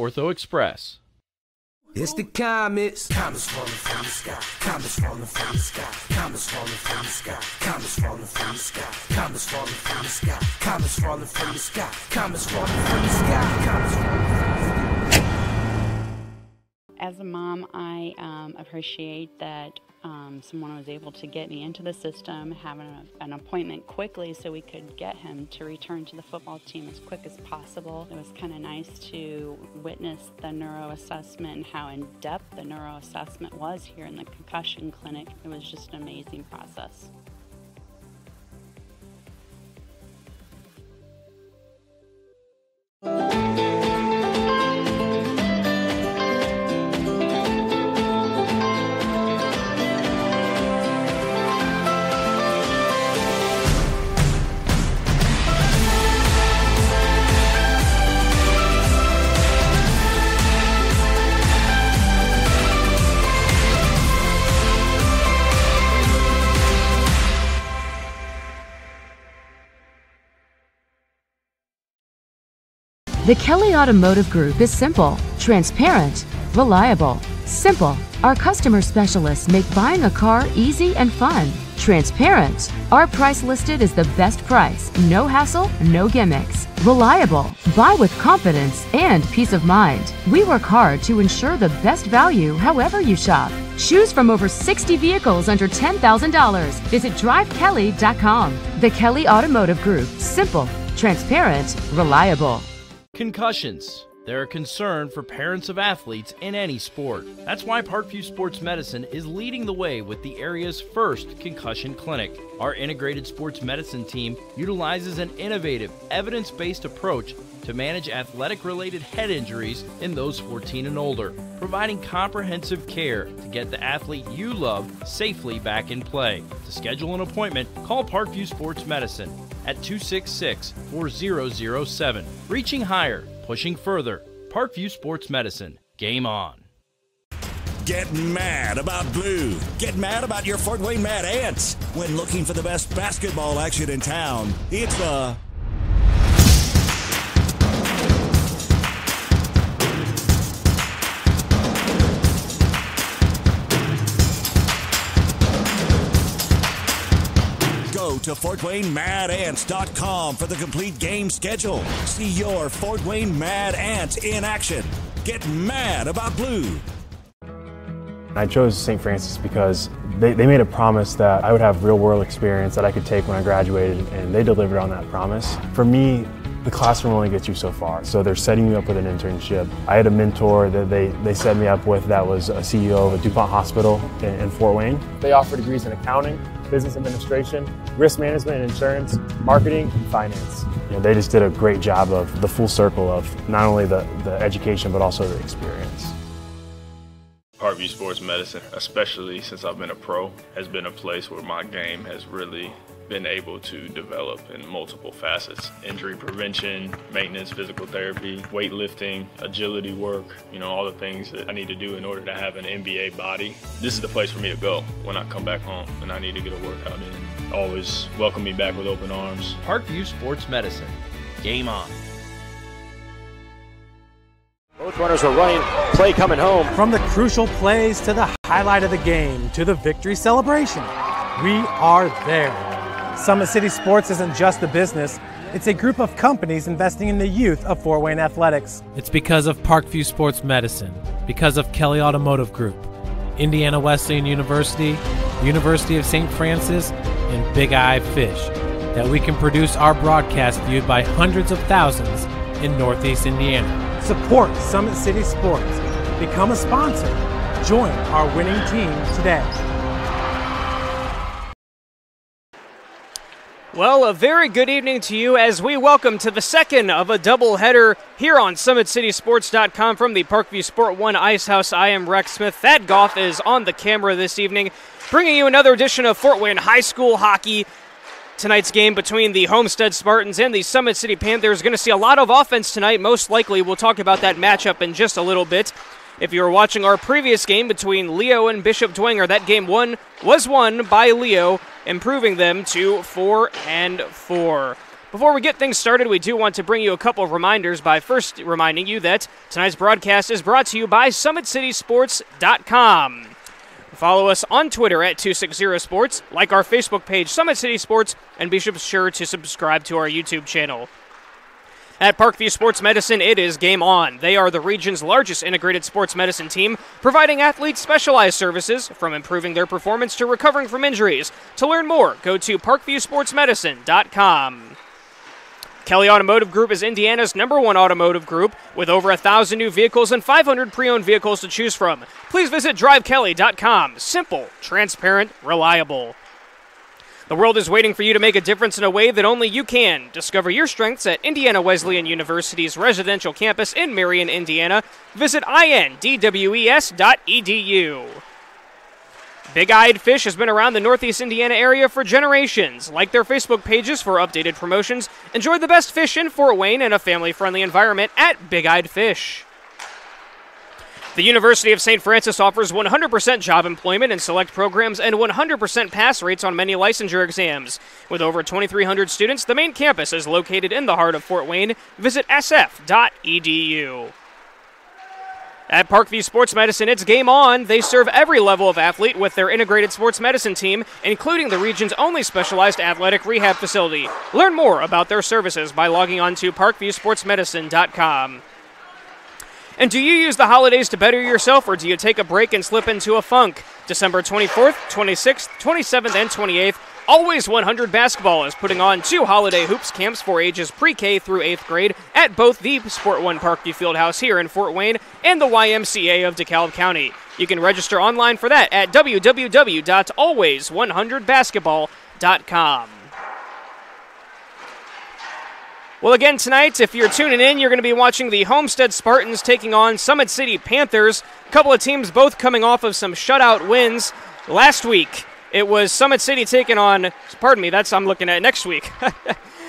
Ortho Express. It's the comets. Comets falling from the sky. Comets falling from the sky. Comets falling from the sky. Comets falling from the sky. Comets falling from the sky. Comets falling from the sky. Comets falling from the sky. Comets falling from the sky. As a mom, I appreciate that someone was able to get me into the system, having an appointment quickly so we could get him to return to the football team as quick as possible. It was kind of nice to witness the neuroassessment and how in-depth the neuroassessment was here in the concussion clinic. It was just an amazing process. The Kelly Automotive Group is simple, transparent, reliable. Simple. Our customer specialists make buying a car easy and fun. Transparent. Our price listed is the best price. No hassle, no gimmicks. Reliable. Buy with confidence and peace of mind. We work hard to ensure the best value however you shop. Choose from over 60 vehicles under $10,000. Visit drivekelly.com. The Kelly Automotive Group. Simple, transparent, reliable. Concussions. They're a concern for parents of athletes in any sport. That's why Parkview Sports Medicine is leading the way with the area's first concussion clinic. Our integrated sports medicine team utilizes an innovative, evidence-based approach to manage athletic-related head injuries in those 14 and older, providing comprehensive care to get the athlete you love safely back in play. To schedule an appointment, call Parkview Sports Medicine at 266-4007. Reaching higher, pushing further. Parkview Sports Medicine. Game on. Get mad about blue. Get mad about your Fort Wayne Mad Ants. When looking for the best basketball action in town, it's the Go to FortWayneMadAnts.com for the complete game schedule. See your Fort Wayne Mad Ants in action. Get mad about blue. I chose St. Francis because they made a promise that I would have real-world experience that I could take when I graduated, and they delivered on that promise. For me, the classroom only gets you so far, so they're setting you up with an internship. I had a mentor that they set me up with that was a CEO of a DuPont hospital in Fort Wayne. They offer degrees in accounting, business administration, risk management and insurance, marketing, and finance. You know, they just did a great job of the full circle of not only the education but also the experience. Parkview Sports Medicine, especially since I've been a pro, has been a place where my game has really been able to develop in multiple facets. Injury prevention, maintenance, physical therapy, weightlifting, agility work, all the things that I need to do in order to have an NBA body. This is the place for me to go when I come back home and I need to get a workout in. Always welcome me back with open arms. Parkview Sports Medicine. Game on. Both runners are running, play coming home. From the crucial plays to the highlight of the game to the victory celebration, we are there. Summit City Sports isn't just a business, it's a group of companies investing in the youth of Fort Wayne athletics. It's because of Parkview Sports Medicine, because of Kelly Automotive Group, Indiana Wesleyan University, University of St. Francis, and Big Eye Fish, that we can produce our broadcast viewed by hundreds of thousands in Northeast Indiana. Support Summit City Sports. Become a sponsor. Join our winning team today. Well, a very good evening to you as we welcome to the second of a doubleheader here on SummitCitySports.com from the Parkview Sport 1 Ice House. I am Rex Smith. Thad Goff is on the camera this evening, bringing you another edition of Fort Wayne High School hockey. Tonight's game between the Homestead Spartans and the Summit City Panthers. Going to see a lot of offense tonight, most likely. We'll talk about that matchup in just a little bit. If you were watching our previous game between Leo and Bishop Dwenger, that game was won by Leo, improving them to 4-4. Before we get things started, we do want to bring you a couple of reminders by first reminding you that tonight's broadcast is brought to you by SummitCitySports.com. Follow us on Twitter at 260sports, like our Facebook page, Summit City Sports, and be sure to subscribe to our YouTube channel. At Parkview Sports Medicine, it is game on. They are the region's largest integrated sports medicine team, providing athletes specialized services, from improving their performance to recovering from injuries. To learn more, go to parkviewsportsmedicine.com. Kelly Automotive Group is Indiana's #1 automotive group with over 1,000 new vehicles and 500 pre-owned vehicles to choose from. Please visit drivekelly.com. Simple, transparent, reliable. The world is waiting for you to make a difference in a way that only you can. Discover your strengths at Indiana Wesleyan University's residential campus in Marion, Indiana. Visit indwes.edu. Big-Eyed Fish has been around the Northeast Indiana area for generations. Like their Facebook pages for updated promotions. Enjoy the best fish in Fort Wayne in a family-friendly environment at Big-Eyed Fish. The University of St. Francis offers 100% job employment in select programs and 100% pass rates on many licensure exams. With over 2,300 students, the main campus is located in the heart of Fort Wayne. Visit sf.edu. At Parkview Sports Medicine, it's game on. They serve every level of athlete with their integrated sports medicine team, including the region's only specialized athletic rehab facility. Learn more about their services by logging on to parkviewsportsmedicine.com. And do you use the holidays to better yourself, or do you take a break and slip into a funk? December 24th, 26th, 27th, and 28th, Always 100 Basketball is putting on 2 holiday hoops camps for ages pre-K through 8th grade at both the Sport One Parkview Fieldhouse here in Fort Wayne and the YMCA of DeKalb County. You can register online for that at www.always100basketball.com. Well, again, tonight, if you're tuning in, you're going to be watching the Homestead Spartans taking on Summit City Panthers. A couple of teams both coming off of some shutout wins. Last week, it was Summit City taking on, I'm looking at next week.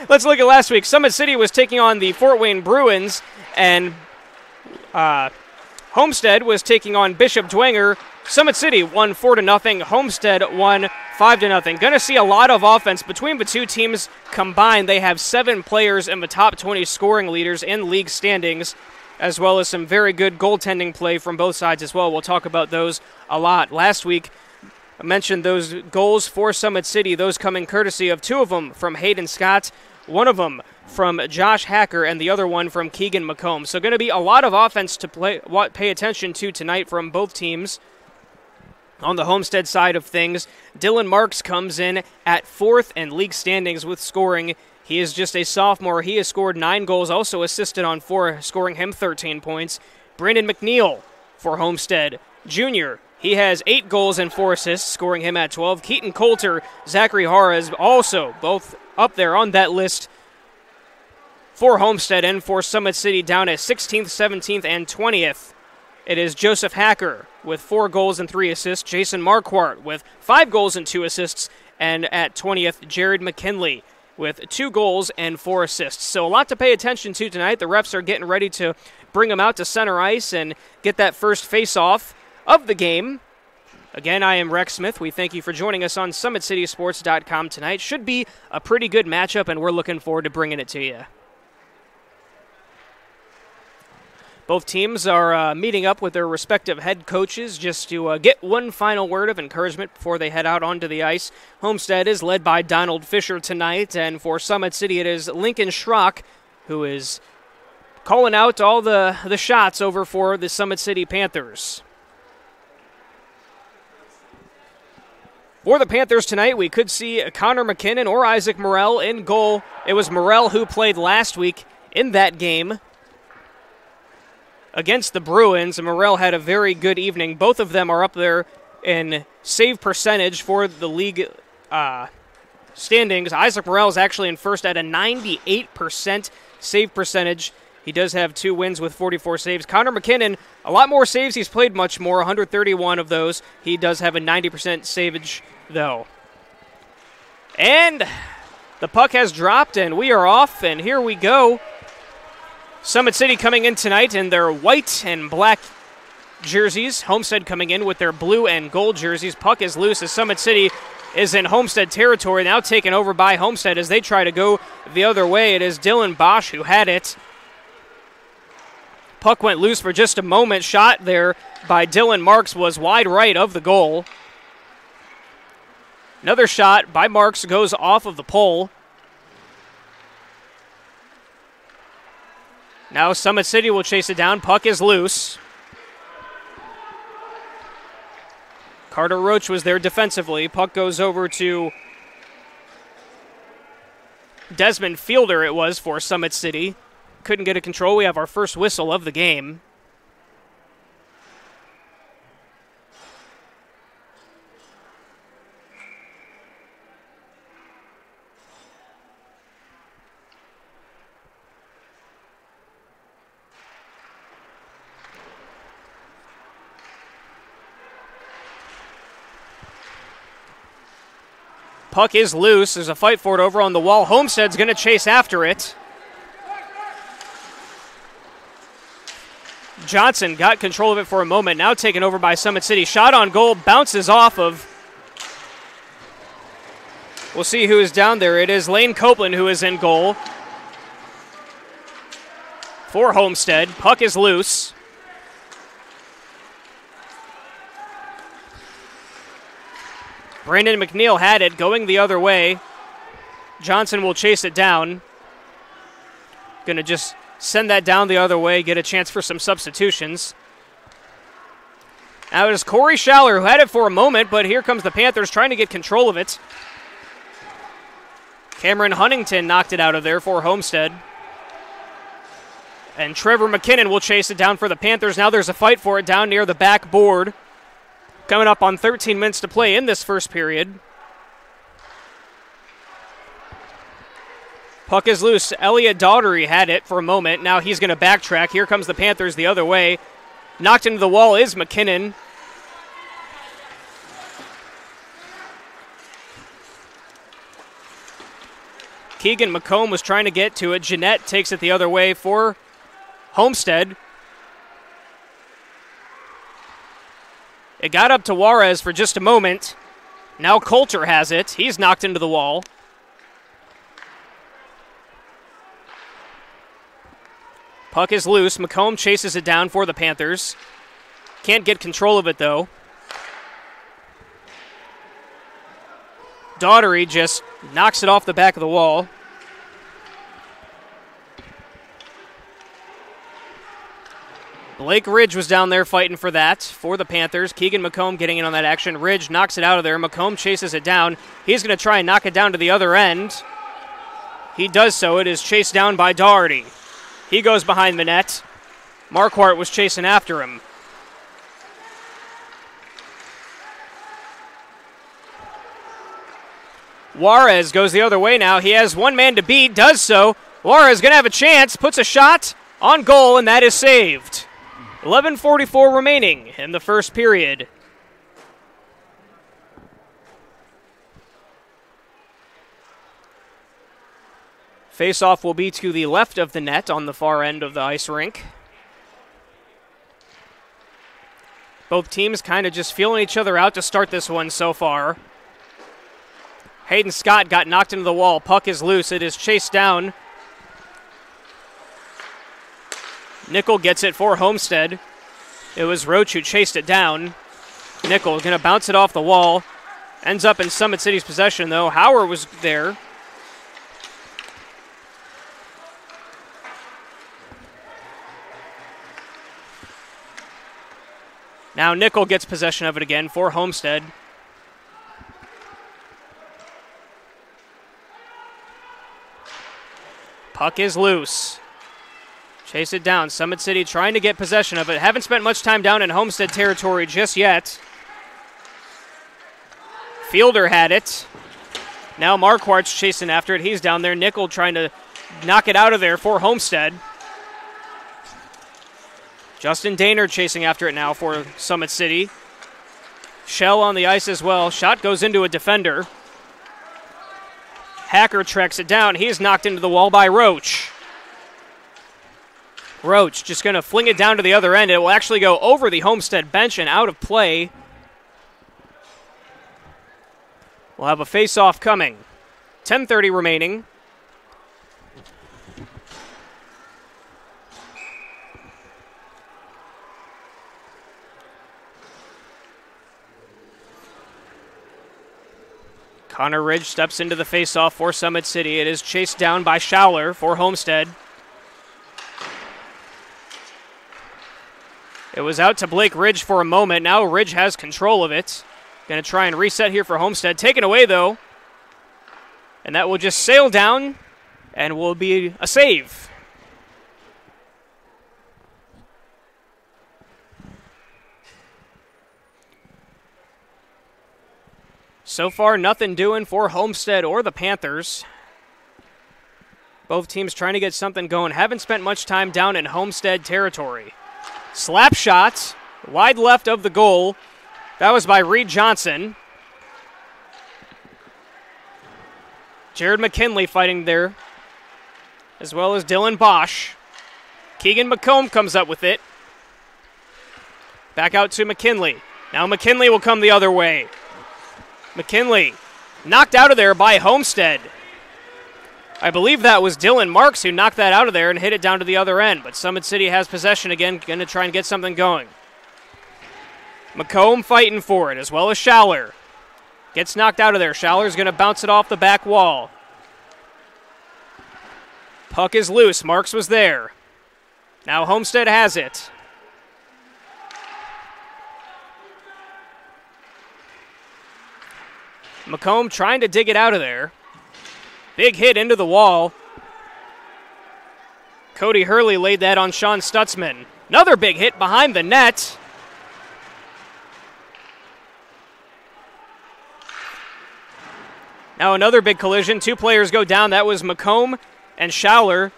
Let's look at last week. Summit City was taking on the Fort Wayne Bruins, and Homestead was taking on Bishop Dwenger. Summit City won 4-0. Homestead won 5-0. Going to see a lot of offense between the two teams combined. They have 7 players in the top 20 scoring leaders in league standings, as well as some very good goaltending play from both sides as well. We'll talk about those a lot. Last week, I mentioned those goals for Summit City, those coming courtesy of 2 of them from Hayden Scott, one of them from Josh Hacker, and the other one from Keegan McComb. So going to be a lot of offense to pay attention to tonight from both teams. On the Homestead side of things, Dylan Marks comes in at 4th in league standings with scoring. He is just a sophomore. He has scored 9 goals, also assisted on 4, scoring him 13 points. Brandon McNeil for Homestead, junior. He has 8 goals and 4 assists, scoring him at 12. Keaton Coulter, Zachary Harris, also both up there on that list for Homestead and for Summit City, down at 16th, 17th, and 20th. It is Joseph Hacker with 4 goals and 3 assists, Jason Marquardt with 5 goals and 2 assists, and at 20th, Jared McKinley with 2 goals and 4 assists. So a lot to pay attention to tonight. The refs are getting ready to bring them out to center ice and get that first face-off of the game. Again, I am Rex Smith. We thank you for joining us on SummitCitySports.com tonight. Should be a pretty good matchup, and we're looking forward to bringing it to you. Both teams are meeting up with their respective head coaches just to get one final word of encouragement before they head out onto the ice. Homestead is led by Donald Fisher tonight, and for Summit City it is Lincoln Schrock who is calling out all the shots over for the Summit City Panthers. For the Panthers tonight, we could see Connor McKinnon or Isaac Morrell in goal. It was Morrell who played last week in that game against the Bruins, and Morrell had a very good evening. Both of them are up there in save percentage for the league standings. Isaac Morrell is actually in first at a 98% save percentage. He does have 2 wins with 44 saves. Connor McKinnon, a lot more saves. He's played much more, 131 of those. He does have a 90% savage, though. And the puck has dropped, and we are off, and here we go. Summit City coming in tonight in their white and black jerseys. Homestead coming in with their blue and gold jerseys. Puck is loose as Summit City is in Homestead territory, now taken over by Homestead as they try to go the other way. It is Dylan Bosch who had it. Puck went loose for just a moment. Shot there by Dylan Marks was wide right of the goal. Another shot by Marks goes off of the pole. Now Summit City will chase it down. Puck is loose. Carter Roach was there defensively. Puck goes over to Desmond Fielder, it was, for Summit City. Couldn't get a control. We have our first whistle of the game. Puck is loose. There's a fight for it over on the wall. Homestead's going to chase after it. Johnson got control of it for a moment. Now taken over by Summit City. Shot on goal. Bounces off of. We'll see who is down there. It is Lane Copeland who is in goal for Homestead. Puck is loose. Brandon McNeil had it, going the other way. Johnson will chase it down. Going to just send that down the other way, get a chance for some substitutions. Now it is Corey Schaller who had it for a moment, but here comes the Panthers trying to get control of it. Cameron Huntington knocked it out of there for Homestead. And Trevor McKinnon will chase it down for the Panthers. Now there's a fight for it down near the backboard. Coming up on 13 minutes to play in this first period. Puck is loose. Elliot Daughtery had it for a moment. Now he's going to backtrack. Here comes the Panthers the other way. Knocked into the wall is McKinnon. Keegan McComb was trying to get to it. Jeanette takes it the other way for Homestead. It got up to Juarez for just a moment. Now Coulter has it. He's knocked into the wall. Puck is loose. McComb chases it down for the Panthers. Can't get control of it, though. Daughtery just knocks it off the back of the wall. Blake Ridge was down there fighting for that for the Panthers. Keegan McComb getting in on that action. Ridge knocks it out of there. McComb chases it down. He's going to try and knock it down to the other end. He does so. It is chased down by Daugherty. He goes behind the net. Marquardt was chasing after him. Juarez goes the other way now. He has one man to beat, does so. Juarez going to have a chance, puts a shot on goal, and that is saved. 11:44 remaining in the first period. Face-off will be to the left of the net on the far end of the ice rink. Both teams kind of just feeling each other out to start this one so far. Hayden Scott got knocked into the wall. Puck is loose. It is chased down. Nickel gets it for Homestead. It was Roach who chased it down. Nickel is going to bounce it off the wall. Ends up in Summit City's possession, though. Hauer was there. Now Nickel gets possession of it again for Homestead. Puck is loose. Chase it down. Summit City trying to get possession of it. Haven't spent much time down in Homestead territory just yet. Fielder had it. Now Marquardt's chasing after it. He's down there. Nickel trying to knock it out of there for Homestead. Justin Daynard chasing after it now for Summit City. Shell on the ice as well. Shot goes into a defender. Hacker tracks it down. He is knocked into the wall by Roach. Roach just going to fling it down to the other end. It will actually go over the Homestead bench and out of play. We'll have a face-off coming. 10:30 remaining. Connor Ridge steps into the face-off for Summit City. It is chased down by Schowler for Homestead. It was out to Blake Ridge for a moment. Now Ridge has control of it. Going to try and reset here for Homestead. Taken away, though. And that will just sail down and will be a save. So far, nothing doing for Homestead or the Panthers. Both teams trying to get something going. Haven't spent much time down in Homestead territory. Slap shot, wide left of the goal. That was by Reed Johnson. Jared McKinley fighting there, as well as Dylan Bosch. Keegan McComb comes up with it. Back out to McKinley. Now McKinley will come the other way. McKinley knocked out of there by Homestead. I believe that was Dylan Marks who knocked that out of there and hit it down to the other end, but Summit City has possession again, going to try and get something going. McComb fighting for it, as well as Schowler. Gets knocked out of there. Schowler's going to bounce it off the back wall. Puck is loose. Marks was there. Now Homestead has it. McComb trying to dig it out of there. Big hit into the wall. Cody Hurley laid that on Sean Stutzman. Another big hit behind the net. Now another big collision. Two players go down. That was McComb and Schowler.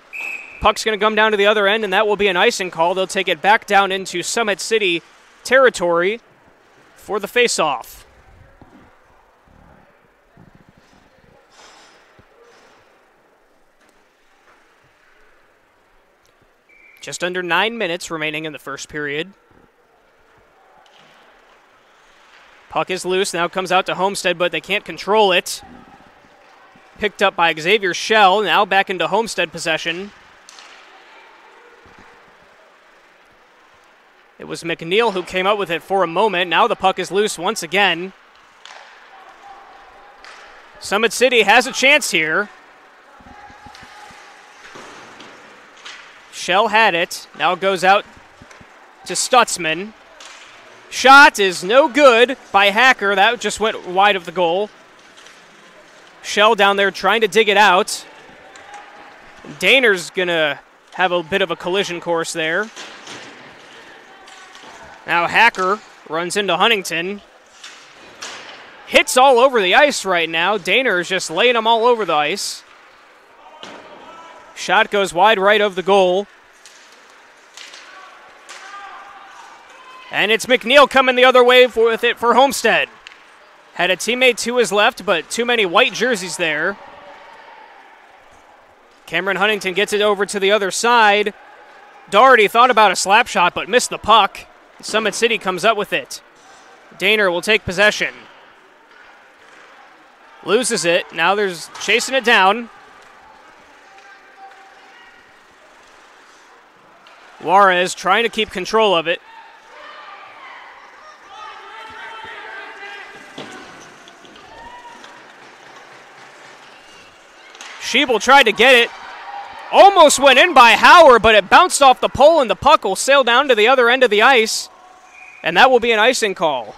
Puck's going to come down to the other end, and that will be an icing call. They'll take it back down into Summit City territory for the face-off. Just under 9 minutes remaining in the first period. Puck is loose, now comes out to Homestead, but they can't control it. Picked up by Xavier Schell, now back into Homestead possession. It was McNeil who came up with it for a moment. Now the puck is loose once again. Summit City has a chance here. Schell had it. Now it goes out to Stutzman. Shot is no good by Hacker. That just went wide of the goal. Schell down there trying to dig it out. Daner's going to have a bit of a collision course there. Now Hacker runs into Huntington. Hits all over the ice right now. Daner is just laying them all over the ice. Shot goes wide right of the goal. And it's McNeil coming the other way with it for Homestead. Had a teammate to his left, but too many white jerseys there. Cameron Huntington gets it over to the other side. Doherty thought about a slap shot, but missed the puck. Summit City comes up with it. Daner will take possession. Loses it. Now there's chasing it down. Juarez trying to keep control of it. Schiebel tried to get it. Almost went in by Howard, but it bounced off the pole, and the puck will sail down to the other end of the ice. And that will be an icing call.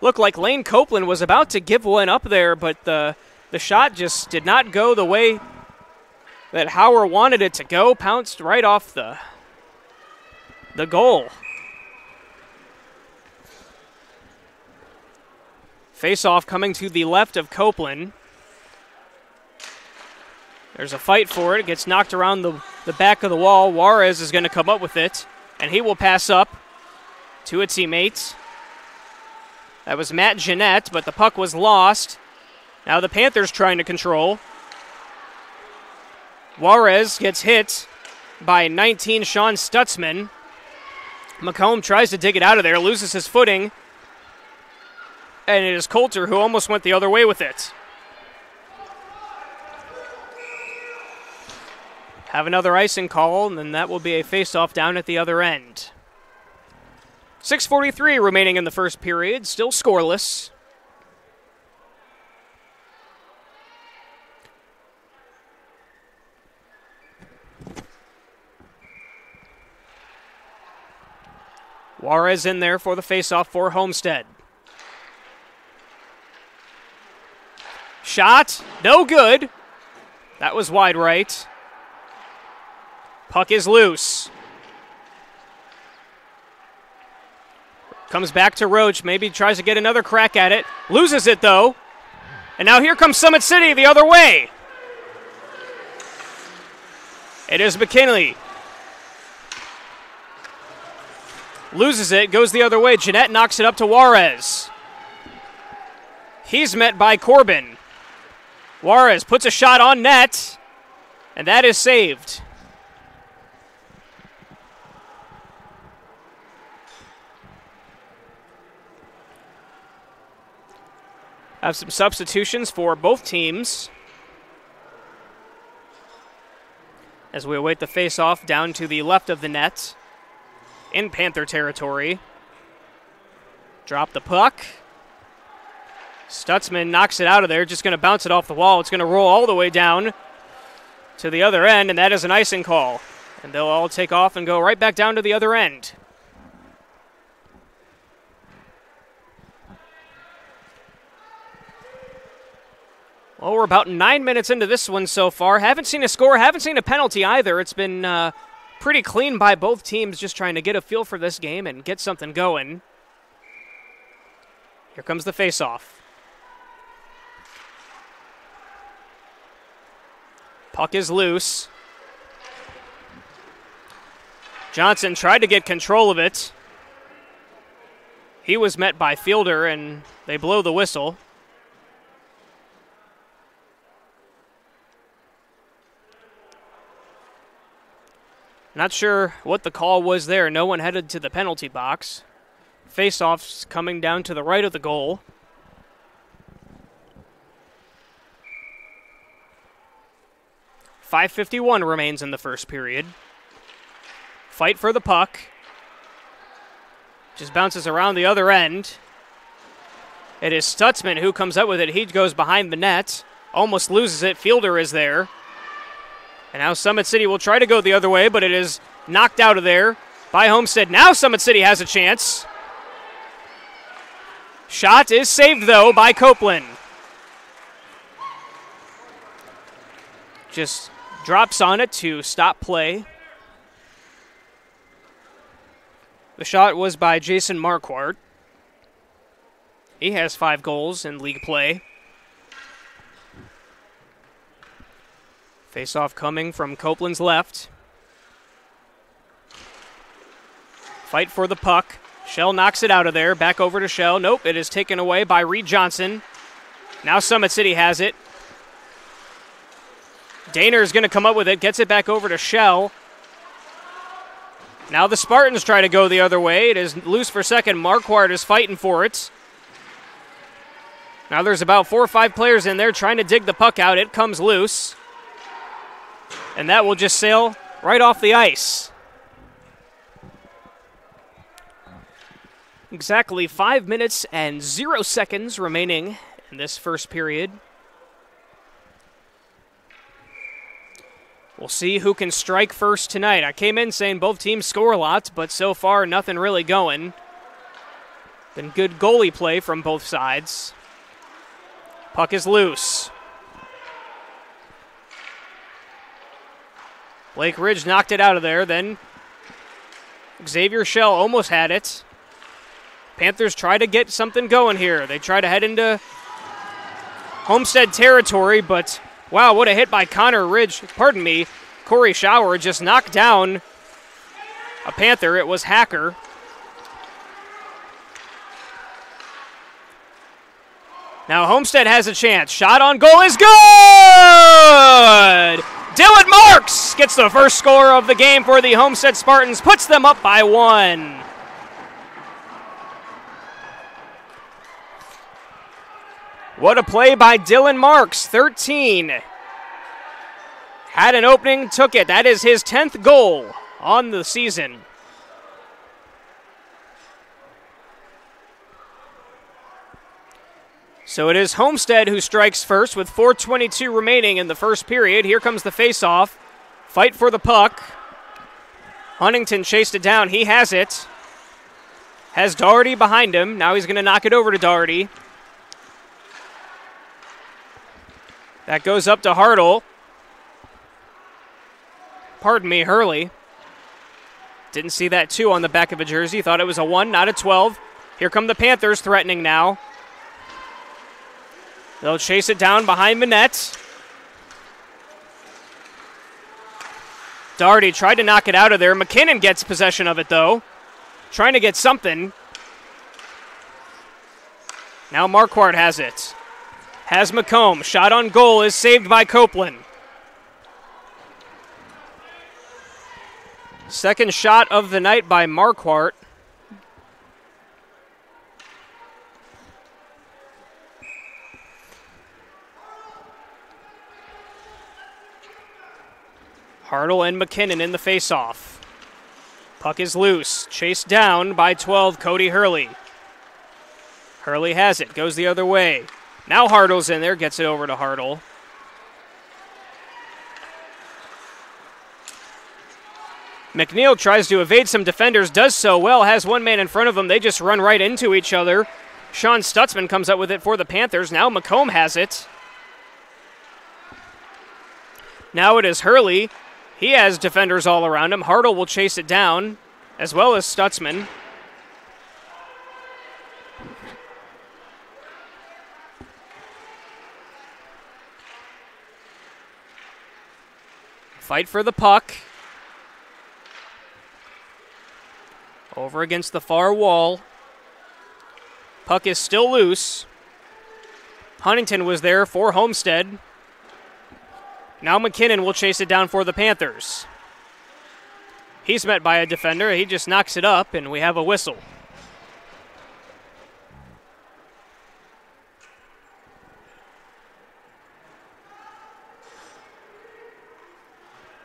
Looked like Lane Copeland was about to give one up there, but the shot just did not go the way that Howard wanted it to go. Pounced right off the goal. Face-off coming to the left of Copeland. There's a fight for it. It gets knocked around the back of the wall. Juarez is going to come up with it, and he will pass up to a teammate. That was Matt Jeanette, but the puck was lost. Now the Panthers trying to control. Juarez gets hit by 19 Sean Stutzman. McComb tries to dig it out of there, loses his footing. And it is Coulter who almost went the other way with it. Have another icing call, and then that will be a face-off down at the other end. 6:43 remaining in the first period, still scoreless. Juarez in there for the face-off for Homestead. Shot, no good. That was wide right. Puck is loose. Comes back to Roach, maybe tries to get another crack at it. Loses it, though. And now here comes Summit City the other way. It is McKinley. Loses it, goes the other way. Jeanette knocks it up to Juarez. He's met by Corbin. Juarez puts a shot on net, and that is saved. Have some substitutions for both teams as we await the face-off down to the left of the net in Panther territory. Drop the puck. Stutzman knocks it out of there, just going to bounce it off the wall. It's going to roll all the way down to the other end, and that is an icing call. And they'll all take off and go right back down to the other end. Well, we're about 9 minutes into this one so far. Haven't seen a score, haven't seen a penalty either. It's been pretty clean by both teams, just trying to get a feel for this game and get something going. Here comes the face-off. Puck is loose. Johnson tried to get control of it. He was met by Fielder, and they blow the whistle. Not sure what the call was there. No one headed to the penalty box. Face-offs coming down to the right of the goal. .551 remains in the first period. Fight for the puck. Just bounces around the other end. It is Stutzman who comes up with it. He goes behind the net. Almost loses it. Fielder is there. And now Summit City will try to go the other way, but it is knocked out of there by Homestead. Now Summit City has a chance. Shot is saved, though, by Copeland. Just drops on it to stop play. The shot was by Jason Marquardt. He has 5 goals in league play. Face-off coming from Copeland's left. Fight for the puck. Shell knocks it out of there. Back over to Shell. Nope, it is taken away by Reed Johnson. Now Summit City has it. Daner is going to come up with it. Gets it back over to Shell. Now the Spartans try to go the other way. It is loose for second. Marquardt is fighting for it. Now there's about 4 or 5 players in there trying to dig the puck out. It comes loose. And that will just sail right off the ice. Exactly 5 minutes and 0 seconds remaining in this first period. We'll see who can strike first tonight. I came in saying both teams score a lot, but so far nothing really going. Been good goalie play from both sides. Puck is loose. Blake Ridge knocked it out of there. Then Xavier Shell almost had it. Panthers try to get something going here. They try to head into Homestead territory, but wow, what a hit by Connor Ridge. Pardon me, Corey Schauer just knocked down a Panther. It was Hacker. Now Homestead has a chance. Shot on goal is good! Dylan Marks gets the first score of the game for the Homestead Spartans, puts them up by 1. What a play by Dylan Marks, 13. Had an opening, took it. That is his 10th goal on the season. So it is Homestead who strikes first with 4:22 remaining in the first period. Here comes the faceoff. Fight for the puck. Huntington chased it down. He has it. Has Doherty behind him. Now he's going to knock it over to Doherty. That goes up to Hartle. Pardon me, Hurley. Didn't see that 2 on the back of a jersey. Thought it was a 1, not a 12. Here come the Panthers threatening now. They'll chase it down behind the net. Doherty tried to knock it out of there. McKinnon gets possession of it, though. Trying to get something. Now Marquardt has it. Has McComb. Shot on goal is saved by Copeland. Second shot of the night by Marquardt. Hartle and McKinnon in the faceoff. Puck is loose. Chased down by 12, Cody Hurley. Hurley has it. Goes the other way. Now Hartle's in there. Gets it over to Hartle. McNeil tries to evade some defenders. Does so well. Has one man in front of him. They just run right into each other. Sean Stutzman comes up with it for the Panthers. Now McComb has it. Now it is Hurley. He has defenders all around him. Hartle will chase it down, as well as Stutzman. Fight for the puck. Over against the far wall. Puck is still loose. Huntington was there for Homestead. Now McKinnon will chase it down for the Panthers. He's met by a defender. He just knocks it up, and we have a whistle.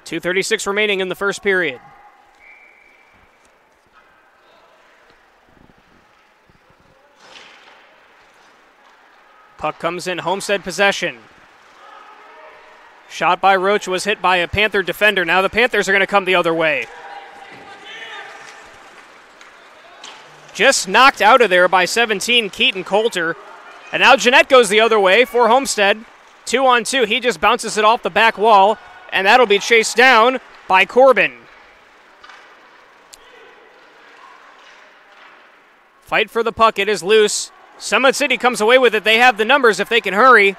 .236 remaining in the first period. Puck comes in, Homestead possession. Shot by Roach was hit by a Panther defender. Now the Panthers are going to come the other way. Just knocked out of there by 17, Keaton Coulter. And now Jeanette goes the other way for Homestead. 2-on-2. He just bounces it off the back wall, and that'll be chased down by Corbin. Fight for the puck. It is loose. Summit City comes away with it. They have the numbers if they can hurry.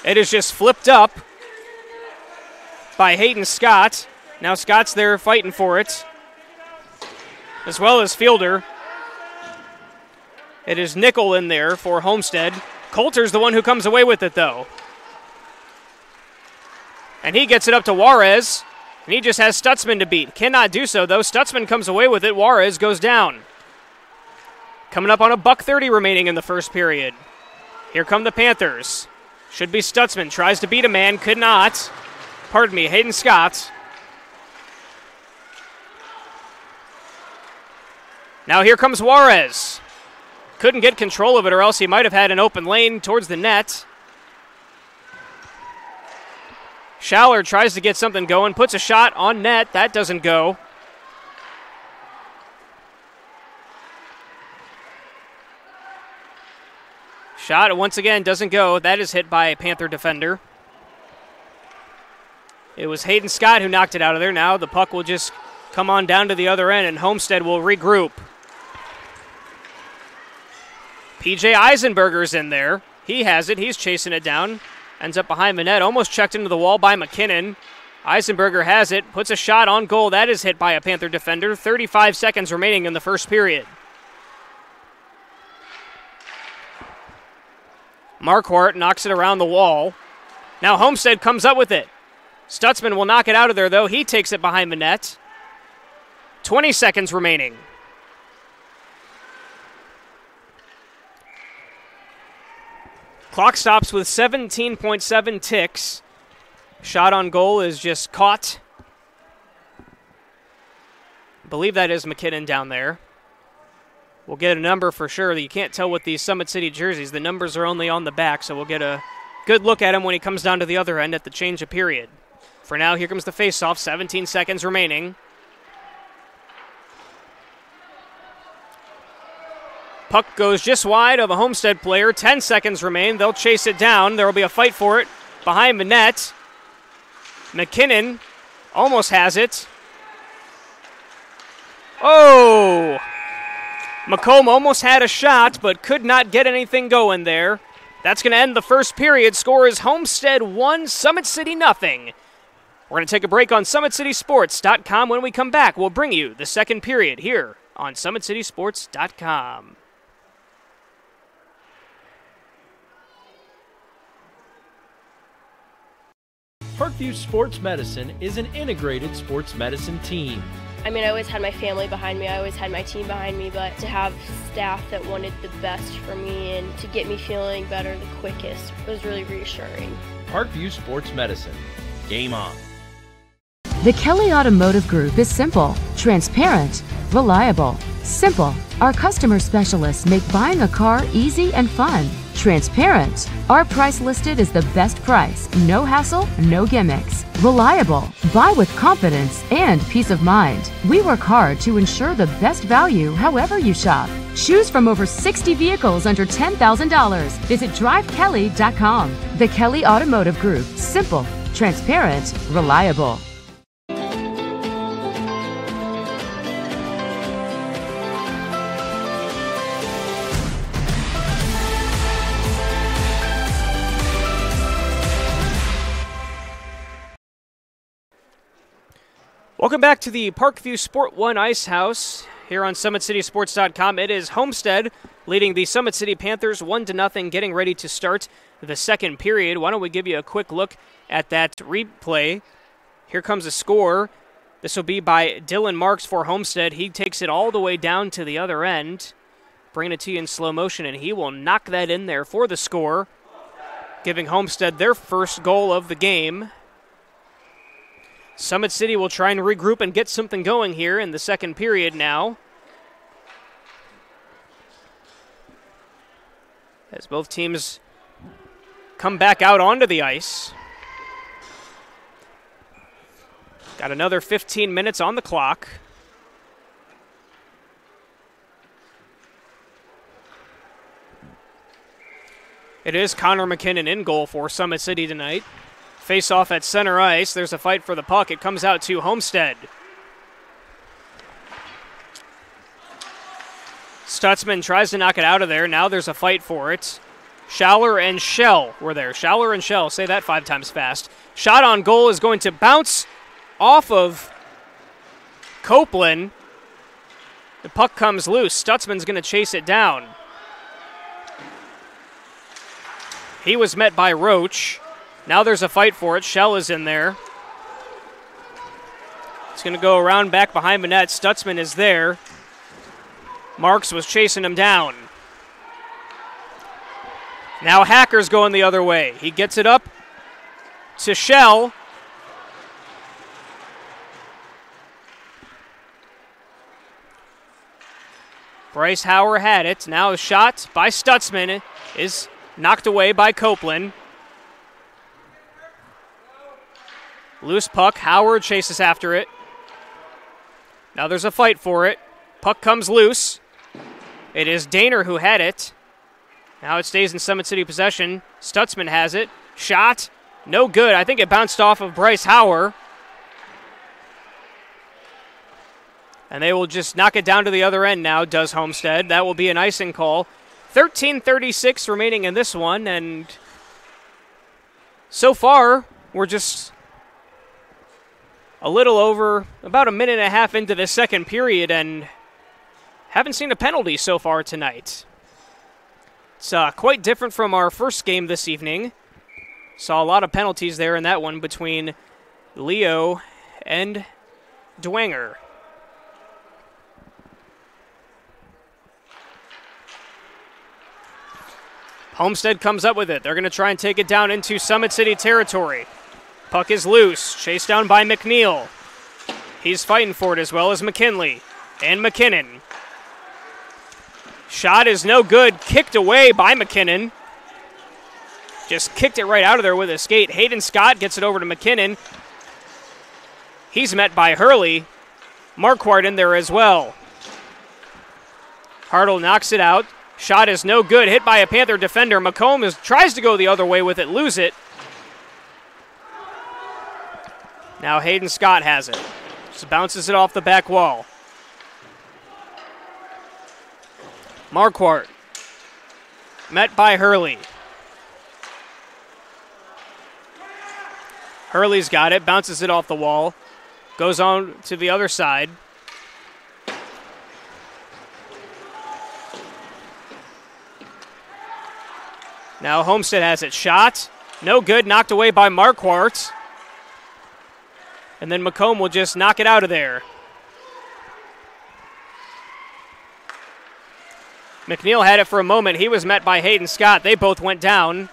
It is just flipped up by Hayden Scott. Now Scott's there fighting for it, as well as Fielder. It is Nickel in there for Homestead. Coulter's the one who comes away with it, though. And he gets it up to Juarez, and he just has Stutzman to beat. Cannot do so, though. Stutzman comes away with it. Juarez goes down. Coming up on a $1:30 remaining in the first period. Here come the Panthers. Should be Stutzman. Tries to beat a man. Could not. Pardon me, Hayden Scott. Now here comes Juarez. Couldn't get control of it, or else he might have had an open lane towards the net. Schaller tries to get something going. Puts a shot on net. That doesn't go. Shot once again doesn't go. That is hit by a Panther defender. It was Hayden Scott who knocked it out of there. Now the puck will just come on down to the other end, and Homestead will regroup. PJ Eisenberger's in there. He has it. He's chasing it down. Ends up behind the net. Almost checked into the wall by McKinnon. Eisenberger has it. Puts a shot on goal. That is hit by a Panther defender. 35 seconds remaining in the first period. Marquardt knocks it around the wall. Now Homestead comes up with it. Stutzman will knock it out of there, though. He takes it behind the net. 20 seconds remaining. Clock stops with 17.7 ticks. Shot on goal is just caught. I believe that is McKinnon down there. We'll get a number for sure. You can't tell with these Summit City jerseys. The numbers are only on the back, so we'll get a good look at him when he comes down to the other end at the change of period. For now, here comes the faceoff. 17 seconds remaining. Puck goes just wide of a Homestead player. 10 seconds remain. They'll chase it down. There will be a fight for it behind the net. McKinnon almost has it. Oh! McComb almost had a shot, but could not get anything going there. That's going to end the first period. Score is Homestead 1, Summit City nothing. We're going to take a break on SummitCitySports.com. When we come back, we'll bring you the second period here on SummitCitySports.com. Parkview Sports Medicine is an integrated sports medicine team. I mean, I always had my family behind me, I always had my team behind me, but to have staff that wanted the best for me and to get me feeling better the quickest was really reassuring. Parkview Sports Medicine. Game on. The Kelly Automotive Group is simple, transparent, reliable. Simple. Our customer specialists make buying a car easy and fun. Transparent. Our price listed is the best price. No hassle, no gimmicks. Reliable. Buy with confidence and peace of mind. We work hard to ensure the best value however you shop. Choose from over 60 vehicles under $10,000. Visit drivekelly.com. The Kelly Automotive Group. Simple, transparent, reliable. Welcome back to the Parkview Sport 1 Ice House here on SummitCitySports.com. It is Homestead leading the Summit City Panthers 1-0, getting ready to start the second period. Why don't we give you a quick look at that replay. Here comes a score. This will be by Dylan Marks for Homestead. He takes it all the way down to the other end, bringing it to you in slow motion, and he will knock that in there for the score, giving Homestead their first goal of the game. Summit City will try and regroup and get something going here in the second period now, as both teams come back out onto the ice. Got another 15 minutes on the clock. It is Connor McKinnon in goal for Summit City tonight. Face off at center ice. There's a fight for the puck. It comes out to Homestead. Stutzman tries to knock it out of there. Now there's a fight for it. Schaller and Shell were there. Schaller and Shell. Say that 5 times fast. Shot on goal is going to bounce off of Copeland. The puck comes loose. Stutzman's going to chase it down. He was met by Roach. Now there's a fight for it. Shell is in there. It's going to go around back behind the net. Stutzman is there. Marks was chasing him down. Now Hacker's going the other way. He gets it up to Shell. Bryce Hauer had it. Now a shot by Stutzman is knocked away by Copeland. Loose puck. Howard chases after it. Now there's a fight for it. Puck comes loose. It is Daner who had it. Now it stays in Summit City possession. Stutzman has it. Shot. No good. I think it bounced off of Bryce Hauer. And they will just knock it down to the other end now, does Homestead. That will be an icing call. 13:36 remaining in this one, and so far we're just a little over about a minute and a half into the second period and haven't seen a penalty so far tonight. It's quite different from our first game this evening. Saw a lot of penalties there in that one between Leo and Dwenger. Homestead comes up with it. They're going to try and take it down into Summit City territory. Puck is loose. Chased down by McNeil. He's fighting for it as well as McKinley and McKinnon. Shot is no good. Kicked away by McKinnon. Just kicked it right out of there with a skate. Hayden Scott gets it over to McKinnon. He's met by Hurley. Marquardt in there as well. Hartle knocks it out. Shot is no good. Hit by a Panther defender. McComb tries to go the other way with it. Lose it. Now Hayden Scott has it. Just bounces it off the back wall. Marquardt. Met by Hurley. Hurley's got it. Bounces it off the wall. Goes on to the other side. Now Homestead has it. Shot. No good. Knocked away by Marquardt. And then McComb will just knock it out of there. McNeil had it for a moment. He was met by Hayden Scott. They both went down.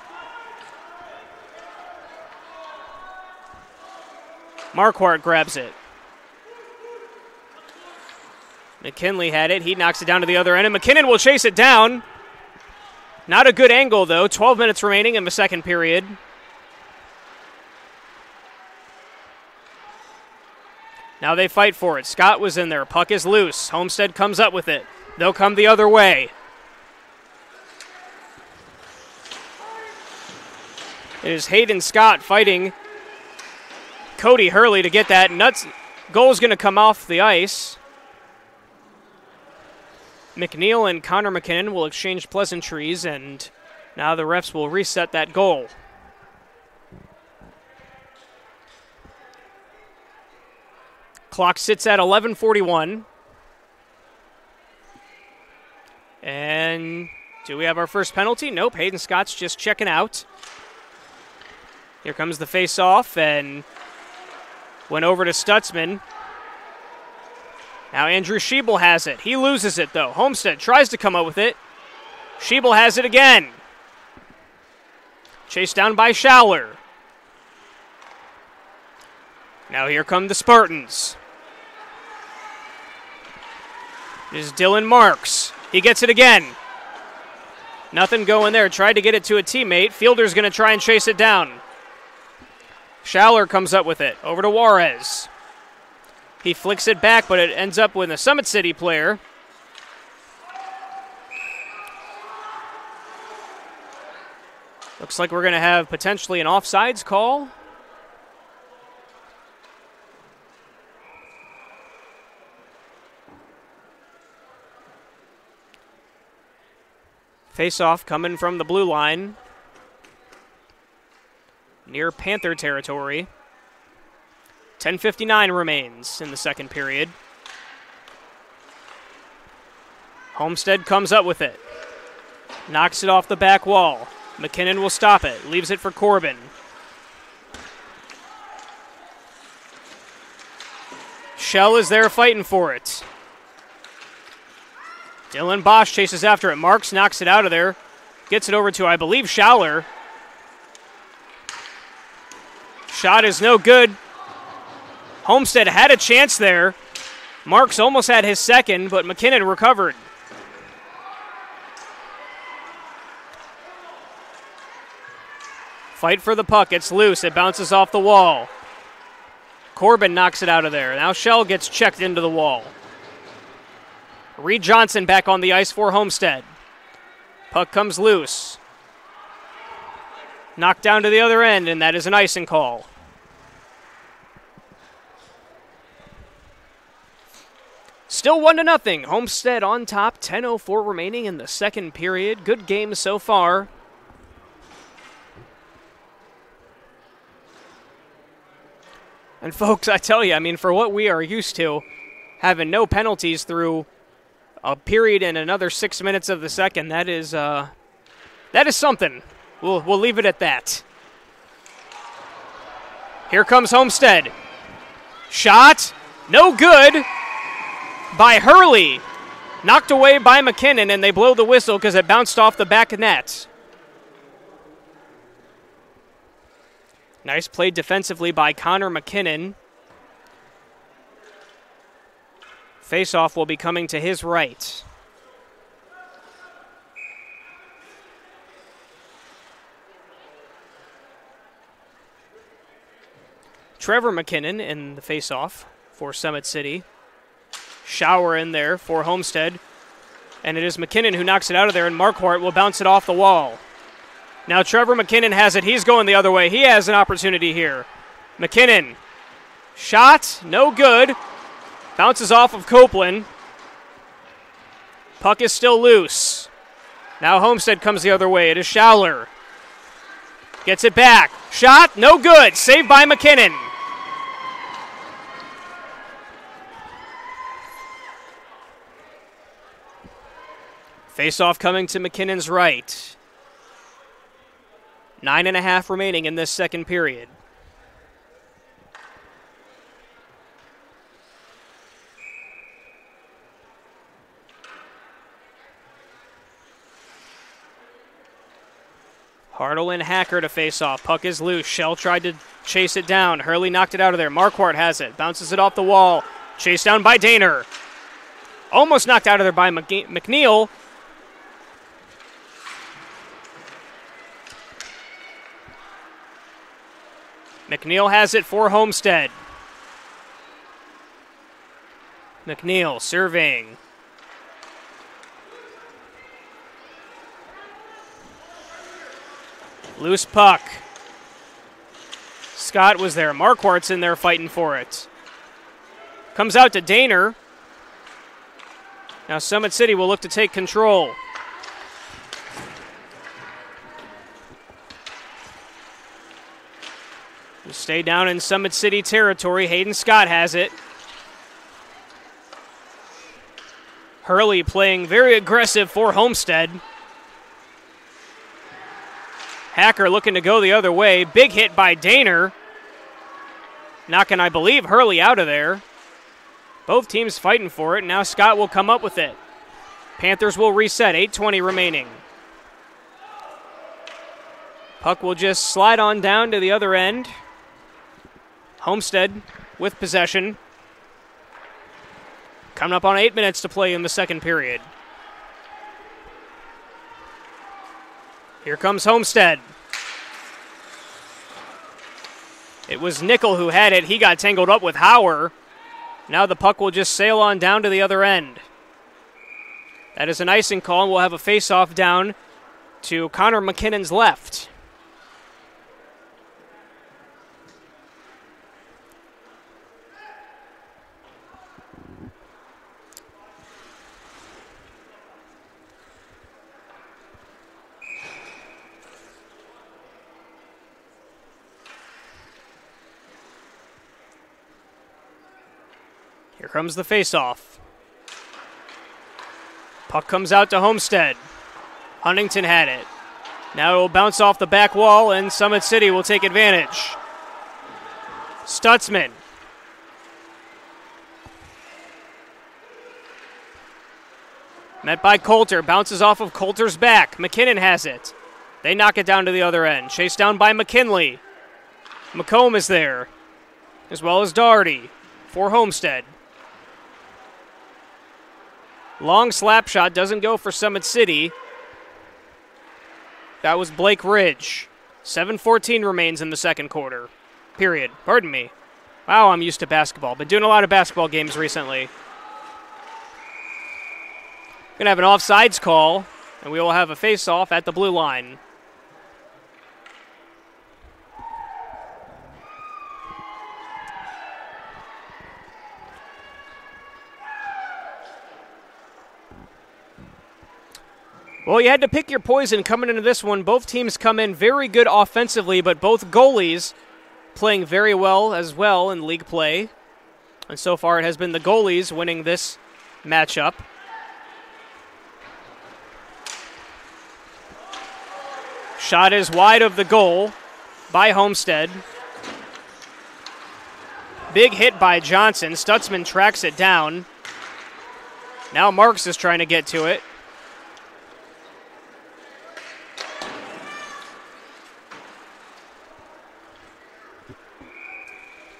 Marquardt grabs it. McKinley had it. He knocks it down to the other end, and McKinnon will chase it down. Not a good angle, though. 12 minutes remaining in the second period. Now they fight for it. Scott was in there. Puck is loose. Homestead comes up with it. They'll come the other way. It is Hayden Scott fighting Cody Hurley to get that. Goal's going to come off the ice. McNeil and Connor McKinnon will exchange pleasantries, and now the refs will reset that goal. Clock sits at 11:41. And do we have our first penalty? Nope, Hayden Scott's just checking out. Here comes the face-off, and went over to Stutzman. Now Andrew Schiebel has it. He loses it, though. Homestead tries to come up with it. Schiebel has it again. Chased down by Schauer. Now here come the Spartans. It is Dylan Marks. He gets it again. Nothing going there. Tried to get it to a teammate. Fielder's going to try and chase it down. Schauer comes up with it. Over to Juarez. He flicks it back, but it ends up with a Summit City player. Looks like we're going to have potentially an offsides call. Face-off coming from the blue line. Near Panther territory. 10:59 remains in the second period. Homestead comes up with it. Knocks it off the back wall. McKinnon will stop it. Leaves it for Corbin. Shell is there fighting for it. Dylan Bosch chases after it. Marks knocks it out of there. Gets it over to, I believe, Schauer. Shot is no good. Homestead had a chance there. Marks almost had his second, but McKinnon recovered. Fight for the puck. It's loose. It bounces off the wall. Corbin knocks it out of there. Now Shell gets checked into the wall. Reed Johnson back on the ice for Homestead. Puck comes loose. Knocked down to the other end, and that is an icing call. Still 1-0. Homestead on top. 10:04 remaining in the second period. Good game so far. And folks, I tell you, I mean, for what we are used to, having no penalties through a period and another 6 minutes of the second, that is something. We'll leave it at that. Here comes Homestead. Shot, no good by Hurley. Knocked away by McKinnon, and they blow the whistle because it bounced off the back of net. Nice play defensively by Connor McKinnon. Face-off will be coming to his right. Trevor McKinnon in the face-off for Summit City. Shower in there for Homestead. And it is McKinnon who knocks it out of there, and Marquardt will bounce it off the wall. Now Trevor McKinnon has it. He's going the other way. He has an opportunity here. McKinnon. Shot. No good. Bounces off of Copeland. Puck is still loose. Now Homestead comes the other way. It is Schouler. Gets it back. Shot. No good. Saved by McKinnon. Face-off coming to McKinnon's right. 9.5 remaining in this second period. Hartle and Hacker to face off. Puck is loose. Shell tried to chase it down. Hurley knocked it out of there. Marquardt has it. Bounces it off the wall. Chased down by Daner. Almost knocked out of there by McNeil. McNeil has it for Homestead. McNeil surveying. Loose puck. Scott was there. Marquardt's in there fighting for it. Comes out to Daner. Now Summit City will look to take control. We'll stay down in Summit City territory. Hayden Scott has it. Hurley playing very aggressive for Homestead. Hacker looking to go the other way. Big hit by Daner. Knocking, I believe, Hurley out of there. Both teams fighting for it. Now Scott will come up with it. Panthers will reset. 8:20 remaining. Puck will just slide on down to the other end. Homestead with possession. Coming up on 8 minutes to play in the second period. Here comes Homestead. It was Nickel who had it. He got tangled up with Hauer. Now the puck will just sail on down to the other end. That is an icing call, and we'll have a face-off down to Connor McKinnon's left. Here comes the face-off. Puck comes out to Homestead. Huntington had it. Now it will bounce off the back wall, and Summit City will take advantage. Stutzman. Met by Coulter. Bounces off of Coulter's back. McKinnon has it. They knock it down to the other end. Chased down by McKinley. McComb is there, as well as Doherty for Homestead. Long slap shot doesn't go for Summit City. That was Blake Ridge. 7:14 remains in the second quarter. Period. Pardon me. Wow, I'm used to basketball. Been doing a lot of basketball games recently. Gonna have an offsides call, and we will have a face-off at the blue line. Well, you had to pick your poison coming into this one. Both teams come in very good offensively, but both goalies playing very well as well in league play. And so far it has been the goalies winning this matchup. Shot is wide of the goal by Homestead. Big hit by Johnson. Stutzman tracks it down. Now Marks is trying to get to it.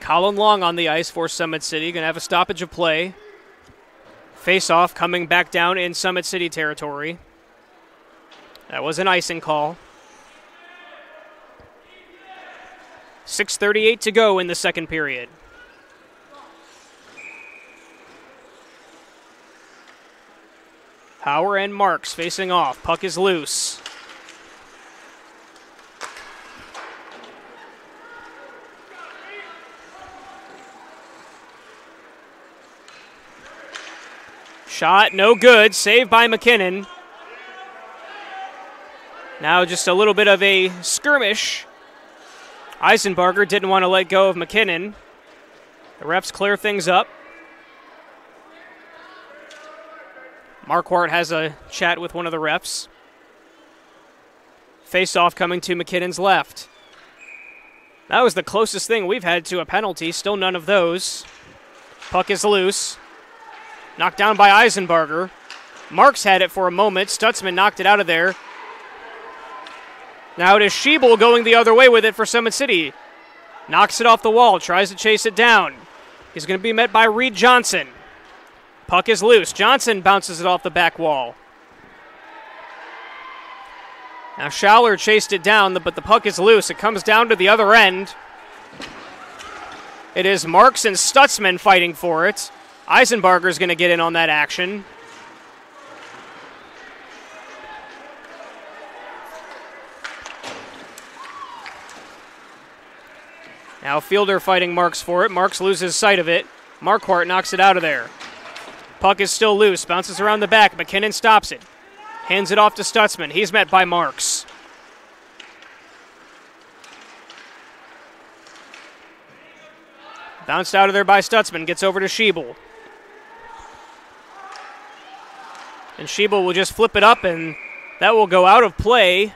Colin Long on the ice for Summit City. Going to have a stoppage of play. Face-off coming back down in Summit City territory. That was an icing call. 6:38 to go in the second period. Hauer and Marks facing off. Puck is loose. Shot, no good. Saved by McKinnon. Now just a little bit of a skirmish. Eisenbarger didn't want to let go of McKinnon. The refs clear things up. Marquardt has a chat with one of the refs. Face-off coming to McKinnon's left. That was the closest thing we've had to a penalty. Still none of those. Puck is loose. Knocked down by Eisenbarger. Marks had it for a moment. Stutzman knocked it out of there. Now it is Schiebel going the other way with it for Summit City. Knocks it off the wall. Tries to chase it down. He's going to be met by Reed Johnson. Puck is loose. Johnson bounces it off the back wall. Now Schauler chased it down, but the puck is loose. It comes down to the other end. It is Marks and Stutzman fighting for it. Eisenbarger's going to get in on that action. Now Fielder fighting Marks for it. Marks loses sight of it. Marquardt knocks it out of there. Puck is still loose. Bounces around the back. McKinnon stops it. Hands it off to Stutzman. He's met by Marks. Bounced out of there by Stutzman. Gets over to Schiebel. And Schiebel will just flip it up, and that will go out of play,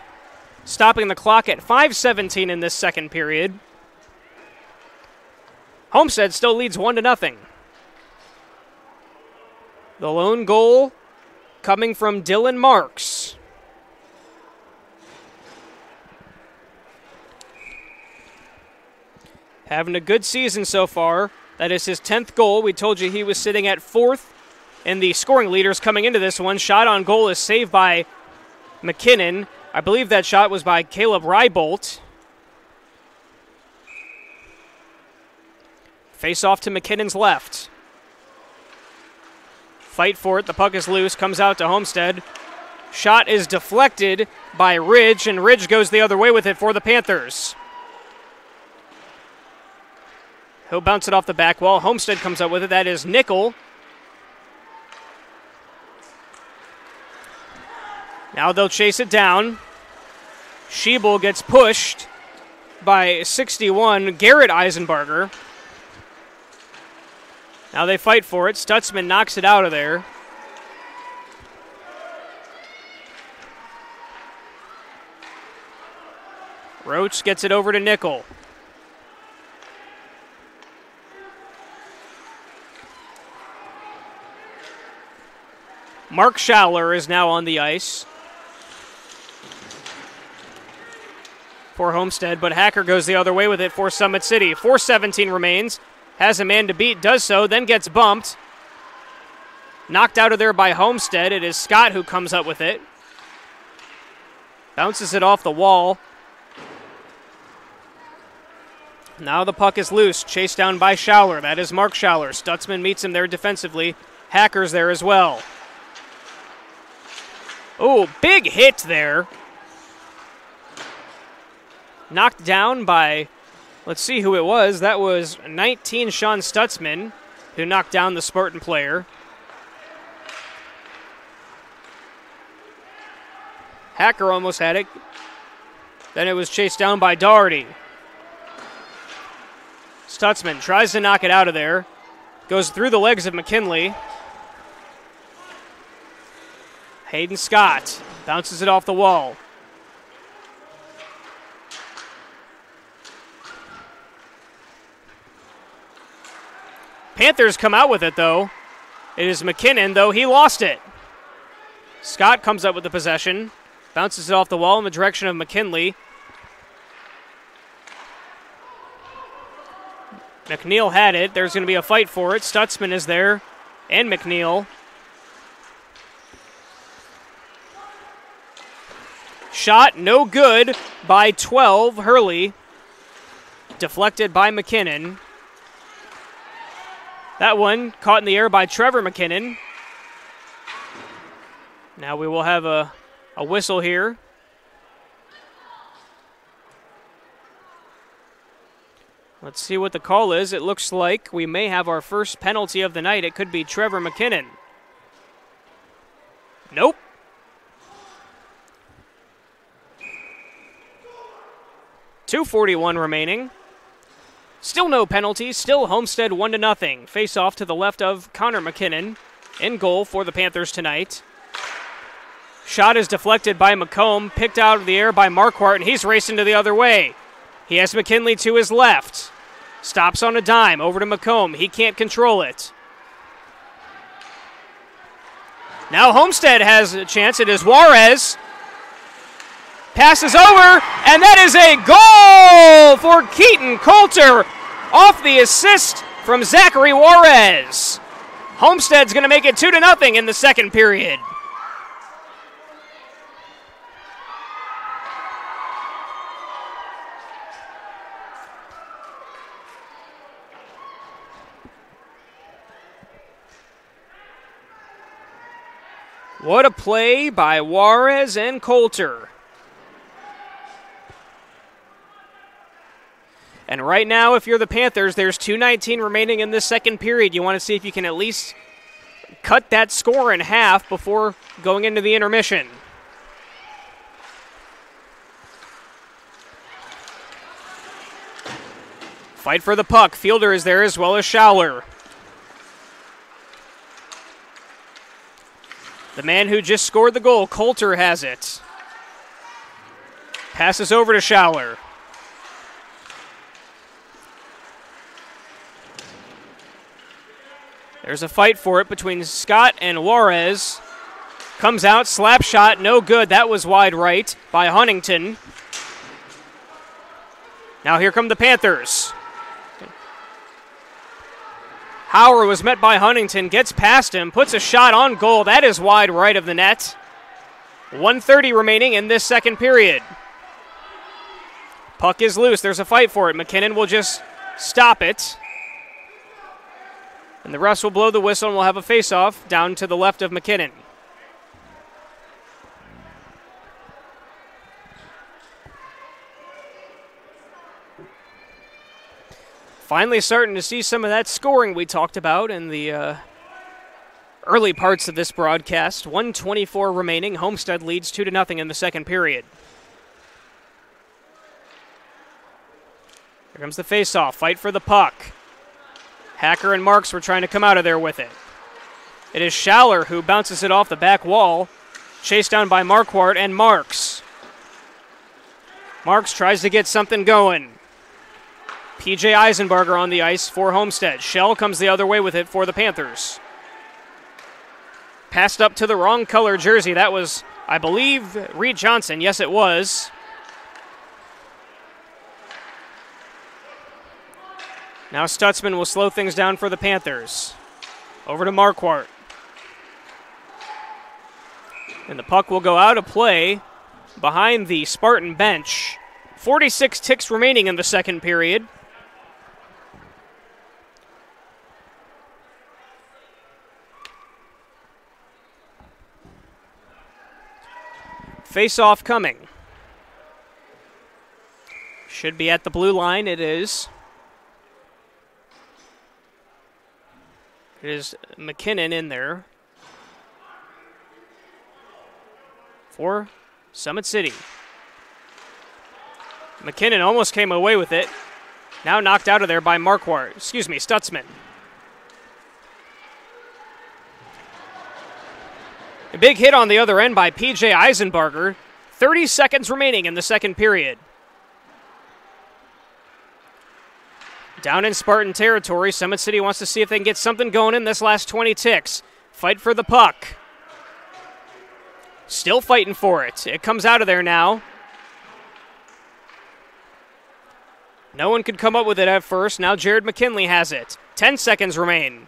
stopping the clock at 5:17 in this second period. Homestead still leads 1-0. The lone goal coming from Dylan Marks. Having a good season so far. That is his 10th goal. We told you he was sitting at 4th in the scoring leaders coming into this one. Shot on goal is saved by McKinnon. I believe that shot was by Caleb Rybolt. Face off to McKinnon's left. Fight for it. The puck is loose. Comes out to Homestead. Shot is deflected by Ridge, and Ridge goes the other way with it for the Panthers. He'll bounce it off the back wall. Homestead comes up with it. That is Nickel. Now they'll chase it down. Schiebel gets pushed by 61, Garrett Eisenbarger. Now they fight for it. Stutzman knocks it out of there. Roach gets it over to Nickel. Mark Schauler is now on the ice for Homestead, but Hacker goes the other way with it for Summit City. 4:17 remains. Has a man to beat, does so, then gets bumped. Knocked out of there by Homestead. It is Scott who comes up with it. Bounces it off the wall. Now the puck is loose. Chased down by Schauler. That is Mark Schauler. Stutzman meets him there defensively. Hacker's there as well. Oh, big hit there. Knocked down by, let's see who it was. That was 19 Sean Stutzman, who knocked down the Spartan player. Hacker almost had it. Then it was chased down by Doherty. Stutzman tries to knock it out of there. Goes through the legs of McKinley. Hayden Scott bounces it off the wall. Panthers come out with it, though. It is McKinnon, though he lost it. Scott comes up with the possession. Bounces it off the wall in the direction of McKinley. McNeil had it. There's going to be a fight for it. Stutzman is there, and McNeil. Shot no good by 12. Hurley. Deflected by McKinnon. That one caught in the air by Trevor McKinnon. Now we will have a whistle here. Let's see what the call is. It looks like we may have our first penalty of the night. It could be Trevor McKinnon. Nope. .241 remaining. Still no penalty. Still Homestead 1-0. Face off to the left of Connor McKinnon. In goal for the Panthers tonight. Shot is deflected by McComb. Picked out of the air by Marquardt, and he's racing to the other way. He has McKinley to his left. Stops on a dime. Over to McComb. He can't control it. Now Homestead has a chance. It is Juarez. Passes over, and that is a goal for Keaton Coulter off the assist from Zachary Juarez. Homestead's going to make it 2-0 in the second period. What a play by Juarez and Coulter. And right now, if you're the Panthers, there's 2:19 remaining in this second period. You want to see if you can at least cut that score in half before going into the intermission. Fight for the puck. Fielder is there as well as Schouler. The man who just scored the goal, Coulter, has it. Passes over to Schouler. There's a fight for it between Scott and Juarez. Comes out, slap shot, no good. That was wide right by Huntington. Now here come the Panthers. Hauer was met by Huntington, gets past him, puts a shot on goal. That is wide right of the net. 1:30 remaining in this second period. Puck is loose. There's a fight for it. McKinnon will just stop it. And the refs will blow the whistle and we'll have a face-off down to the left of McKinnon. Finally starting to see some of that scoring we talked about in the early parts of this broadcast. 1:24 remaining. Homestead leads 2-0 in the second period. Here comes the face-off. Fight for the puck. Hacker and Marks were trying to come out of there with it. It is Schouler who bounces it off the back wall. Chased down by Marquardt and Marks. Marks tries to get something going. P.J. Eisenbarger on the ice for Homestead. Shell comes the other way with it for the Panthers. Passed up to the wrong color jersey. That was, I believe, Reed Johnson. Yes, it was. Now Stutzman will slow things down for the Panthers. Over to Marquardt. And the puck will go out of play behind the Spartan bench. 46 ticks remaining in the second period. Face-off coming. Should be at the blue line. It is. It is McKinnon in there for Summit City. McKinnon almost came away with it. Now knocked out of there by Stutzman. A big hit on the other end by P.J. Eisenbarger. 30 seconds remaining in the second period. Down in Spartan territory, Summit City wants to see if they can get something going in this last 20 ticks. Fight for the puck. Still fighting for it. It comes out of there now. No one could come up with it at first. Now Jared McKinley has it. 10 seconds remain.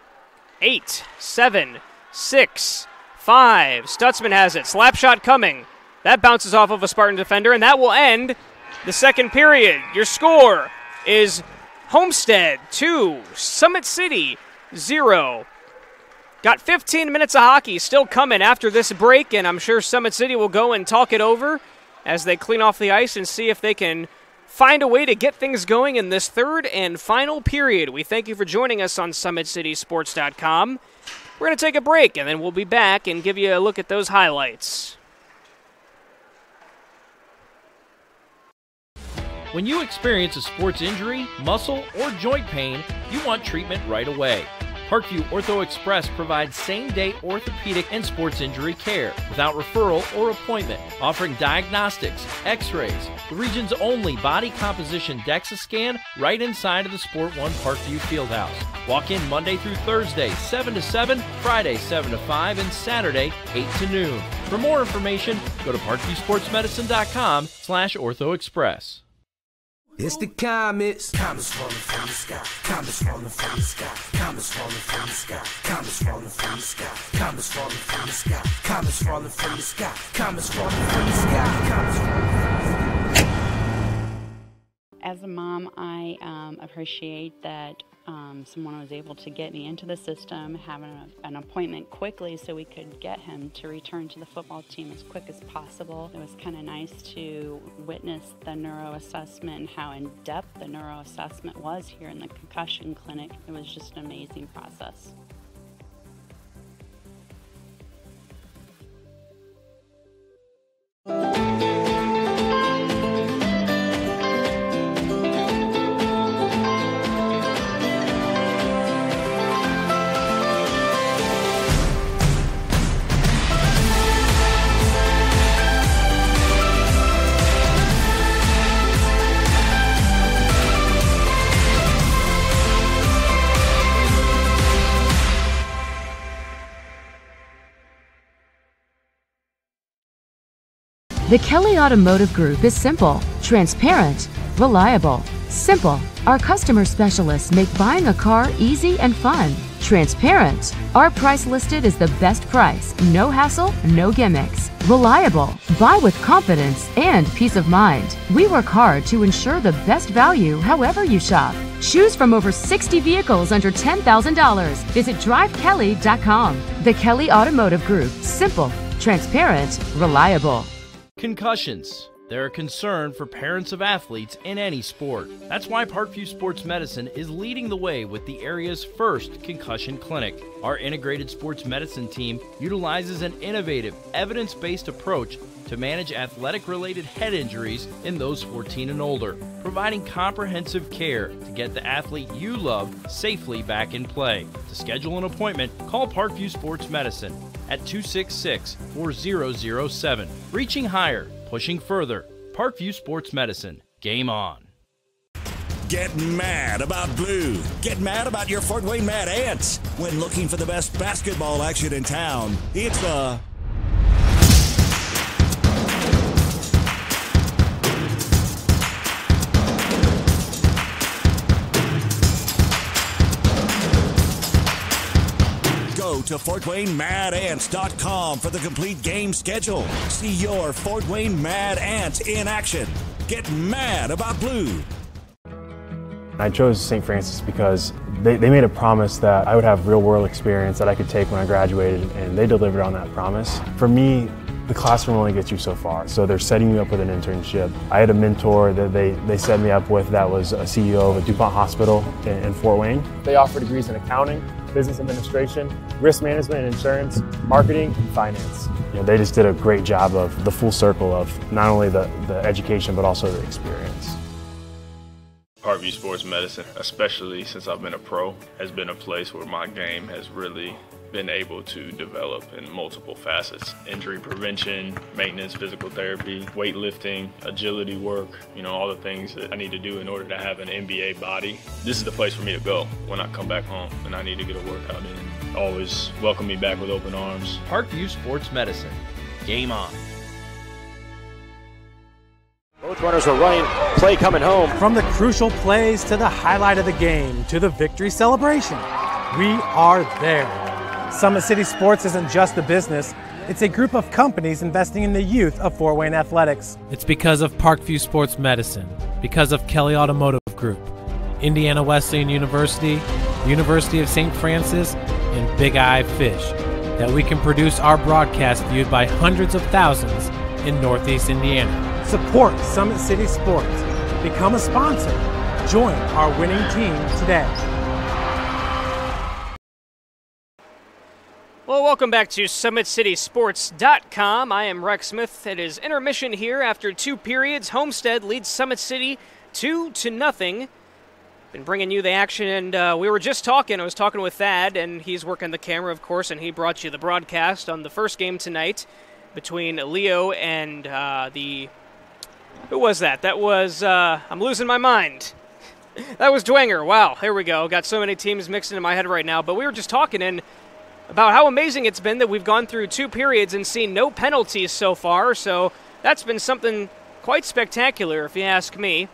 8, 7, 6, 5. Stutzman has it. Slap shot coming. That bounces off of a Spartan defender, and that will end the second period. Your score is Homestead 2, Summit City 0. Got 15 minutes of hockey still coming after this break, and I'm sure Summit City will go and talk it over as they clean off the ice and see if they can find a way to get things going in this third and final period. We thank you for joining us on SummitCitySports.com. We're going to take a break, and then we'll be back and give you a look at those highlights. When you experience a sports injury, muscle, or joint pain, you want treatment right away. Parkview Ortho Express provides same-day orthopedic and sports injury care without referral or appointment, offering diagnostics, x-rays, the region's only body composition DEXA scan right inside of the Sport One Parkview Fieldhouse. Walk in Monday through Thursday, 7 to 7, Friday, 7 to 5, and Saturday, 8 to noon. For more information, go to parkviewsportsmedicine.com/orthoexpress. It's the comets. Comets falling from the sky. Comets falling from the sky. Comets falling from the sky. Comets falling from the sky. Comets falling from the sky. Comets falling from the sky. Comets falling from the sky. Comets falling from the sky. As a mom, I appreciate that someone was able to get me into the system, having an appointment quickly so we could get him to return to the football team as quick as possible. It was kind of nice to witness the neuro assessment and how in-depth the neuro assessment was here in the concussion clinic. It was just an amazing process. The Kelly Automotive Group is simple, transparent, reliable. Simple. Our customer specialists make buying a car easy and fun. Transparent. Our price listed is the best price. No hassle, no gimmicks. Reliable. Buy with confidence and peace of mind. We work hard to ensure the best value however you shop. Choose from over 60 vehicles under $10,000. Visit drivekelly.com. The Kelly Automotive Group. Simple, transparent, reliable. Concussions. They're a concern for parents of athletes in any sport. That's why Parkview Sports Medicine is leading the way with the area's first concussion clinic. Our integrated sports medicine team utilizes an innovative, evidence-based approach to manage athletic-related head injuries in those 14 and older, providing comprehensive care to get the athlete you love safely back in play. To schedule an appointment, call Parkview Sports Medicine at 266-4007. Reaching higher, pushing further. Parkview Sports Medicine. Game on. Get mad about blue. Get mad about your Fort Wayne Mad Ants. When looking for the best basketball action in town, it's the Go to FortWayneMadAnts.com for the complete game schedule. See your Fort Wayne Mad Ants in action. Get mad about blue. I chose St. Francis because they made a promise that I would have real-world experience that I could take when I graduated, and they delivered on that promise. For me, the classroom only gets you so far, so they're setting you up with an internship. I had a mentor that they set me up with that was a CEO of a DuPont hospital in Fort Wayne. They offer degrees in accounting, business administration, risk management and insurance, marketing, and finance. You know, they just did a great job of the full circle of not only the education but also the experience. Parkview Sports Medicine, especially since I've been a pro, has been a place where my game has really been able to develop in multiple facets. Injury prevention, maintenance, physical therapy, weightlifting, agility work, all the things that I need to do in order to have an NBA body. This is the place for me to go when I come back home and I need to get a workout in. Always welcome me back with open arms. Parkview Sports Medicine. Game on. Both runners are running. Play coming home. From the crucial plays to the highlight of the game to the victory celebration, we are there. Summit City Sports isn't just a business. It's a group of companies investing in the youth of Fort Wayne athletics. It's because of Parkview Sports Medicine, because of Kelly Automotive Group, Indiana Wesleyan University, University of St. Francis, and Big Eye Fish, that we can produce our broadcast viewed by hundreds of thousands in Northeast Indiana. Support Summit City Sports. Become a sponsor. Join our winning team today. Well, welcome back to SummitCitySports.com. I am Rex Smith. It is intermission here after 2 periods. Homestead leads Summit City 2-0. Been bringing you the action, and we were just talking. I was talking with Thad, and he's working the camera, of course, and he brought you the broadcast on the first game tonight between Leo and who was that? That was, I'm losing my mind. That was Dwenger. Wow, here we go. Got so many teams mixed into my head right now, but we were just talking, and about how amazing it's been that we've gone through 2 periods and seen no penalties so far, so that's been something quite spectacular, if you ask me.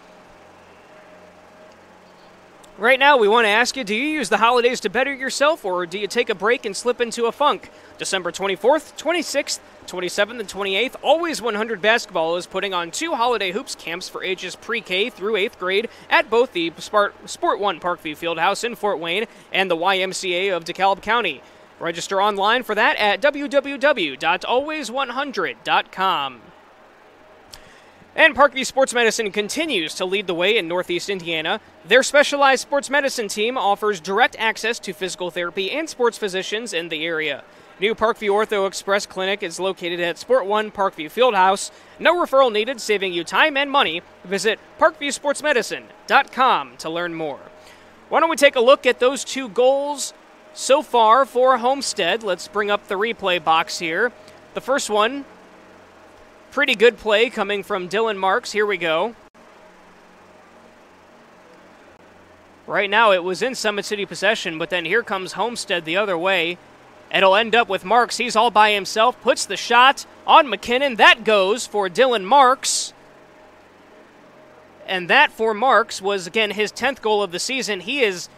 Right now, we want to ask you, do you use the holidays to better yourself, or do you take a break and slip into a funk? December 24th, 26th, 27th, and 28th, Always 100 Basketball is putting on 2 holiday hoops camps for ages pre-K through 8th grade at both the Sport 1 Parkview Fieldhouse in Fort Wayne and the YMCA of DeKalb County. Register online for that at www.always100.com. And Parkview Sports Medicine continues to lead the way in Northeast Indiana. Their specialized sports medicine team offers direct access to physical therapy and sports physicians in the area. New Parkview Ortho Express Clinic is located at Sport 1 Parkview Fieldhouse. No referral needed, saving you time and money. Visit parkviewsportsmedicine.com to learn more. Why don't we take a look at those 2 goals so far for Homestead? Let's bring up the replay box here. The first one, pretty good play coming from Dylan Marks. Here we go. Right now it was in Summit City possession, but then here comes Homestead the other way. It'll end up with Marks. He's all by himself, puts the shot on McKinnon. That goes for Dylan Marks. And that for Marks was, again, his 10th goal of the season. He is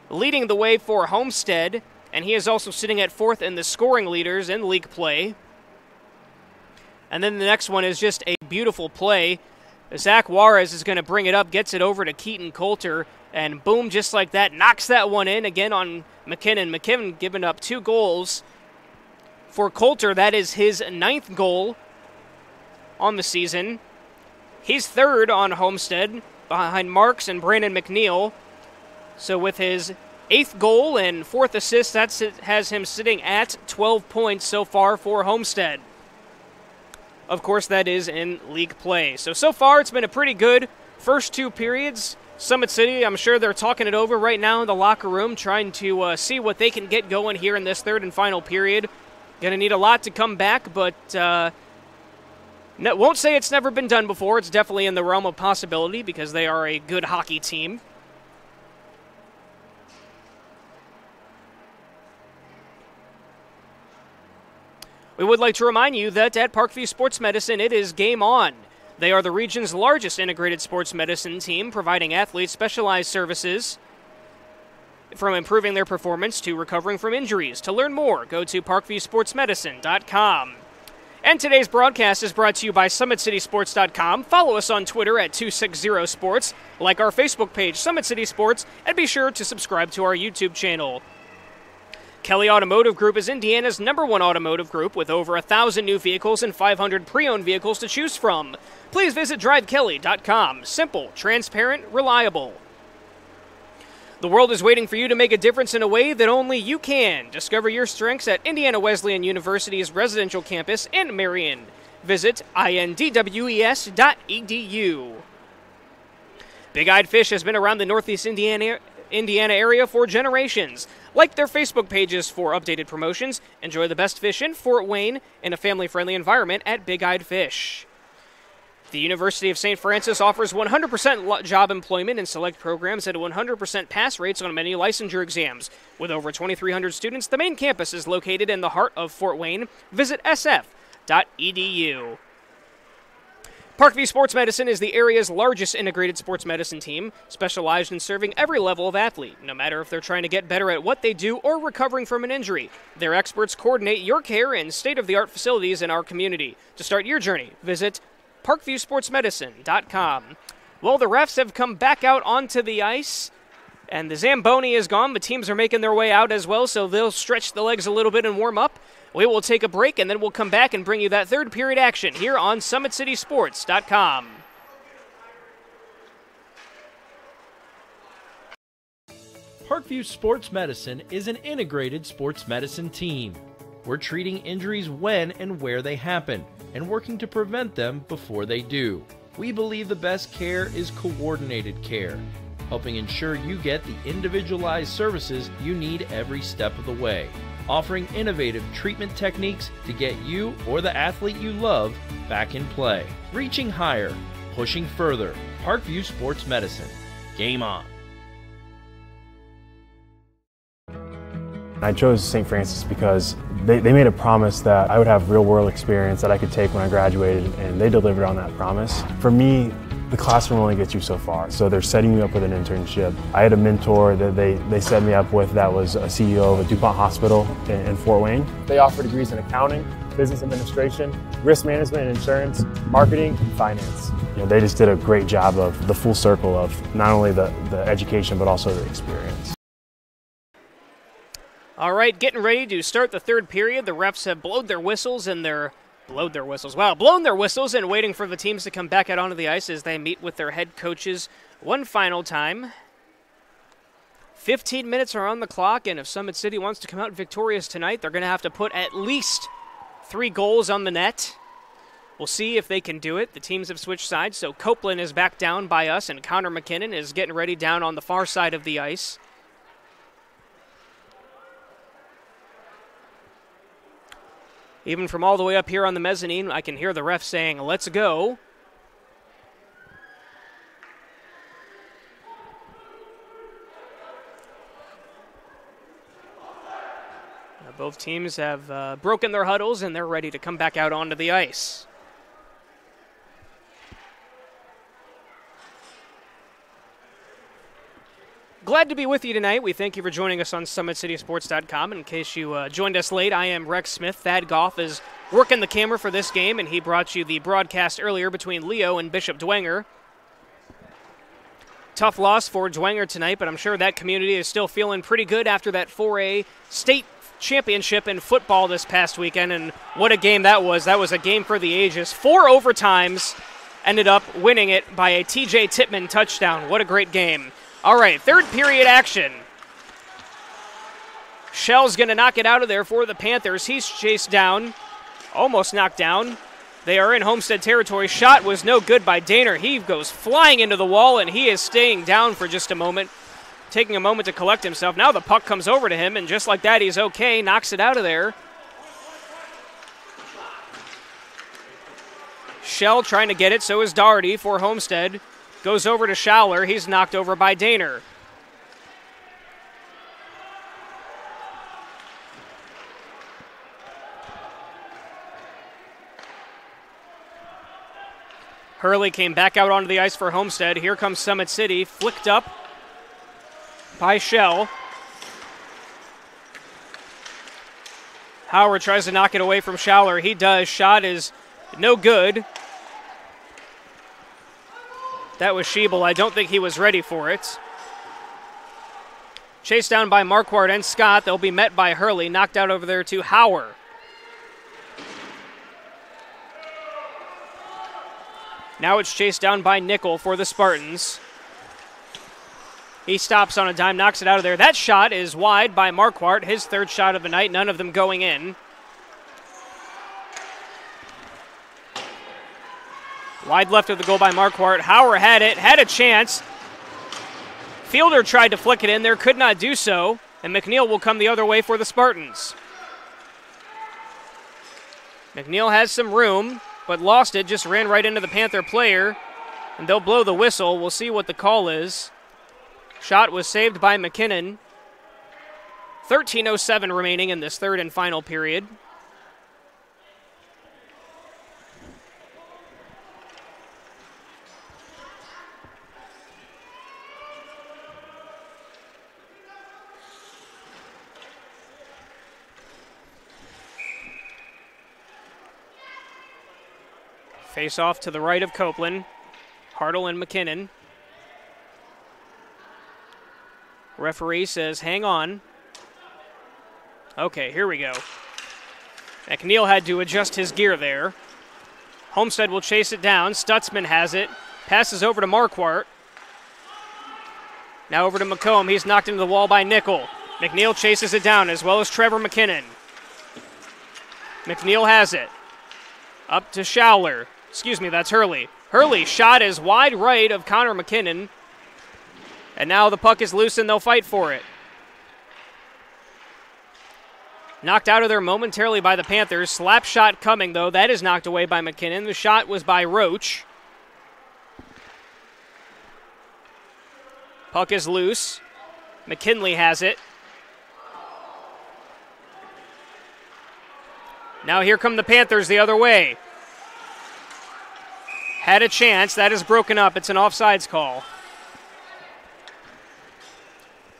leading the way for Homestead, and he is also sitting at 4th in the scoring leaders in league play. And then the next one is just a beautiful play. Zach Juarez is going to bring it up, gets it over to Keaton Coulter, and boom, just like that, knocks that one in again on McKinnon. McKinnon giving up 2 goals. For Coulter, that is his 9th goal on the season. He's 3rd on Homestead, behind Marks and Brandon McNeil. So with his 8th goal and 4th assist, that has him sitting at 12 points so far for Homestead. Of course, that is in league play. So far, it's been a pretty good first 2 periods. Summit City, I'm sure they're talking it over right now in the locker room, trying to see what they can get going here in this 3rd and final period. Going to need a lot to come back, but won't say it's never been done before. It's definitely in the realm of possibility because they are a good hockey team. We would like to remind you that at Parkview Sports Medicine, it is game on. They are the region's largest integrated sports medicine team, providing athletes specialized services from improving their performance to recovering from injuries. To learn more, go to parkviewsportsmedicine.com. And today's broadcast is brought to you by SummitCitySports.com. Follow us on Twitter at 260sports, like our Facebook page, Summit City Sports, and be sure to subscribe to our YouTube channel. Kelly Automotive Group is Indiana's #1 automotive group with over 1,000 new vehicles and 500 pre-owned vehicles to choose from. Please visit drivekelly.com. Simple, transparent, reliable. The world is waiting for you to make a difference in a way that only you can. Discover your strengths at Indiana Wesleyan University's residential campus in Marion. Visit indwes.edu. Big-Eyed Fish has been around the Northeast Indiana area for generations. Like their Facebook pages for updated promotions. Enjoy the best fish in Fort Wayne in a family-friendly environment at Big-Eyed Fish. The University of St. Francis offers 100% job employment in select programs and 100% pass rates on many licensure exams. With over 2,300 students, the main campus is located in the heart of Fort Wayne. Visit sf.edu. Parkview Sports Medicine is the area's largest integrated sports medicine team, specialized in serving every level of athlete, no matter if they're trying to get better at what they do or recovering from an injury. Their experts coordinate your care in state-of-the-art facilities in our community. To start your journey, visit parkviewsportsmedicine.com. Well, the refs have come back out onto the ice, and the Zamboni is gone. The teams are making their way out as well, so they'll stretch the legs a little bit and warm up. We will take a break, and then we'll come back and bring you that third period action here on SummitCitySports.com. Parkview Sports Medicine is an integrated sports medicine team. We're treating injuries when and where they happen and working to prevent them before they do. We believe the best care is coordinated care, helping ensure you get the individualized services you need every step of the way, offering innovative treatment techniques to get you or the athlete you love back in play. Reaching higher, pushing further. Parkview Sports Medicine. Game on. I chose St. Francis because they made a promise that I would have real-world experience that I could take when I graduated, and they delivered on that promise. For me, the classroom only gets you so far, so they're setting you up with an internship. I had a mentor that they set me up with that was a CEO of a DuPont hospital in Fort Wayne. They offer degrees in accounting, business administration, risk management and insurance, marketing, and finance. You know, they just did a great job of the full circle of not only the education but also the experience. All right, getting ready to start the third period. The refs have blown their whistles and blown their whistles and waiting for the teams to come back out onto the ice as they meet with their head coaches one final time. 15 minutes are on the clock, and if Summit City wants to come out victorious tonight, they're going to have to put at least 3 goals on the net. We'll see if they can do it. The teams have switched sides, so Copeland is back down by us, and Connor McKinnon is getting ready down on the far side of the ice. Even from all the way up here on the mezzanine, I can hear the ref saying, "Let's go." Now, both teams have broken their huddles, and they're ready to come back out onto the ice. Glad to be with you tonight. We thank you for joining us on SummitCitySports.com. In case you joined us late, I am Rex Smith. Thad Goff is working the camera for this game, and he brought you the broadcast earlier between Leo and Bishop Dwenger. Tough loss for Dwenger tonight, but I'm sure that community is still feeling pretty good after that 4A state championship in football this past weekend, and what a game that was. That was a game for the ages. 4 overtimes, ended up winning it by a TJ Tippmann touchdown. What a great game. All right, third period action. Shell's going to knock it out of there for the Panthers. He's chased down, almost knocked down. They are in Homestead territory. Shot was no good by Daner. He goes flying into the wall, and he is staying down for just a moment, taking a moment to collect himself. Now the puck comes over to him, and just like that, he's okay, knocks it out of there. Shell trying to get it, so is Doherty for Homestead. Goes over to Schowler. He's knocked over by Daner. Hurley came back out onto the ice for Homestead. Here comes Summit City. Flicked up by Shell. Howard tries to knock it away from Schowler. He does. Shot is no good. That was Schiebel. I don't think he was ready for it. Chased down by Marquardt and Scott. They'll be met by Hurley. Knocked out over there to Hauer. Now it's chased down by Nickel for the Spartans. He stops on a dime, knocks it out of there. That shot is wide by Marquardt. His third shot of the night. None of them going in. Wide left of the goal by Marquardt. Hauer had it, had a chance. Fielder tried to flick it in there, could not do so. And McNeil will come the other way for the Spartans. McNeil has some room, but lost it, just ran right into the Panther player. And they'll blow the whistle. We'll see what the call is. Shot was saved by McKinnon. 13:07 remaining in this third and final period. Face off to the right of Copeland. Hartle and McKinnon. Referee says, hang on. Okay, here we go. McNeil had to adjust his gear there. Homestead will chase it down. Stutzman has it. Passes over to Marquardt. Now over to McComb. He's knocked into the wall by Nickel. McNeil chases it down, as well as Trevor McKinnon. McNeil has it. Up to Schowler. Excuse me, that's Hurley. Hurley shot is wide right of Connor McKinnon. And now the puck is loose and they'll fight for it. Knocked out of there momentarily by the Panthers. Slap shot coming, though. That is knocked away by McKinnon. The shot was by Roach. Puck is loose. McKinley has it. Now here come the Panthers the other way. Had a chance. That is broken up. It's an offsides call.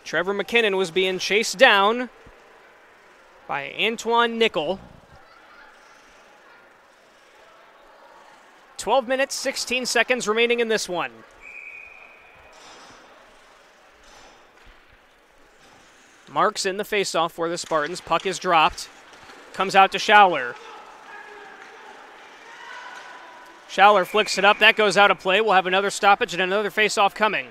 Trevor McKinnon was being chased down by Antoine Nickel. 12 minutes, 16 seconds remaining in this one. Marks in the faceoff for the Spartans. Puck is dropped. Comes out to Schowler. Schowler flicks it up. That goes out of play. We'll have another stoppage and another faceoff coming.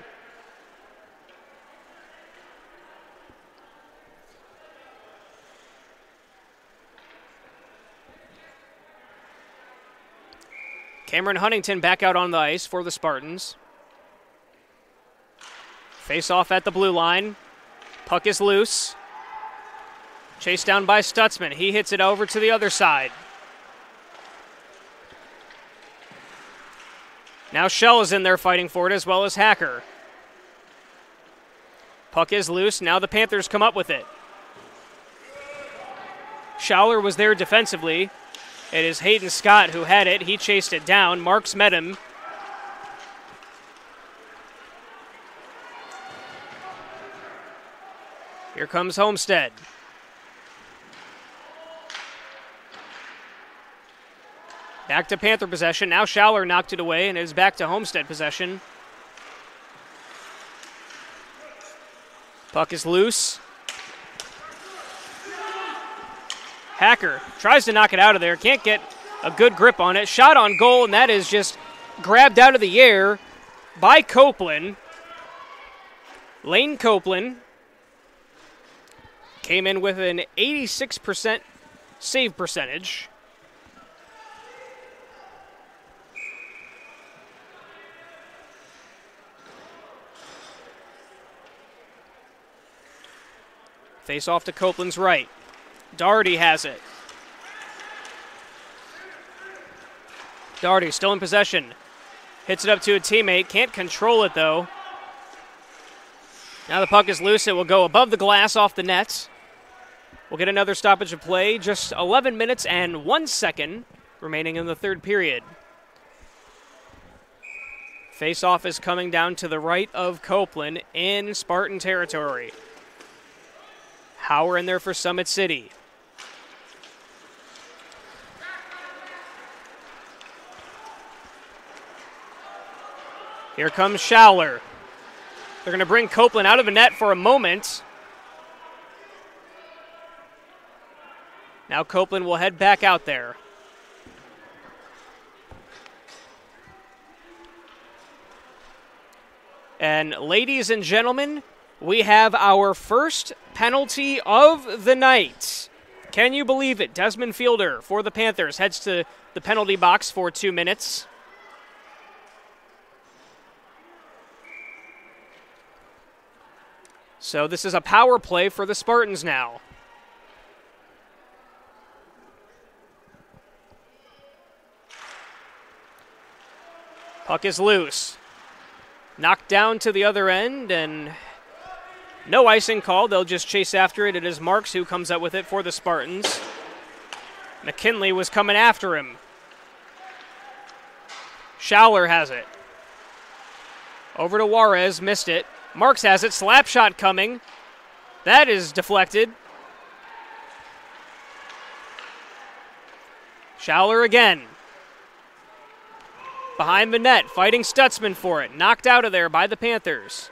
Cameron Huntington back out on the ice for the Spartans. Face-off at the blue line. Puck is loose. Chased down by Stutzman. He hits it over to the other side. Now Shell is in there fighting for it, as well as Hacker. Puck is loose. Now the Panthers come up with it. Schowler was there defensively. It is Hayden Scott who had it. He chased it down. Marks met him. Here comes Homestead. Back to Panther possession. Now Schowler knocked it away, and it is back to Homestead possession. Puck is loose. Hacker tries to knock it out of there. Can't get a good grip on it. Shot on goal, and that is just grabbed out of the air by Copeland. Lane Copeland came in with an 86% save percentage. Face off to Copeland's right. Doherty has it. Doherty still in possession. Hits it up to a teammate. Can't control it, though. Now the puck is loose. It will go above the glass off the net. We'll get another stoppage of play. Just 11 minutes and 1 second remaining in the third period. Face-off is coming down to the right of Copeland in Spartan territory. Hauer in there for Summit City. Here comes Schowler. They're going to bring Copeland out of the net for a moment. Now Copeland will head back out there. And ladies and gentlemen, we have our first penalty of the night. Can you believe it? Desmond Fielder for the Panthers heads to the penalty box for 2 minutes. So this is a power play for the Spartans now. Puck is loose. Knocked down to the other end, and no icing call. They'll just chase after it. It is Marks who comes up with it for the Spartans. McKinley was coming after him. Schowler has it. Over to Juarez, missed it. Marks has it. Slap shot coming. That is deflected. Schowler again. behind the net, fighting Stutzman for it. Knocked out of there by the Panthers.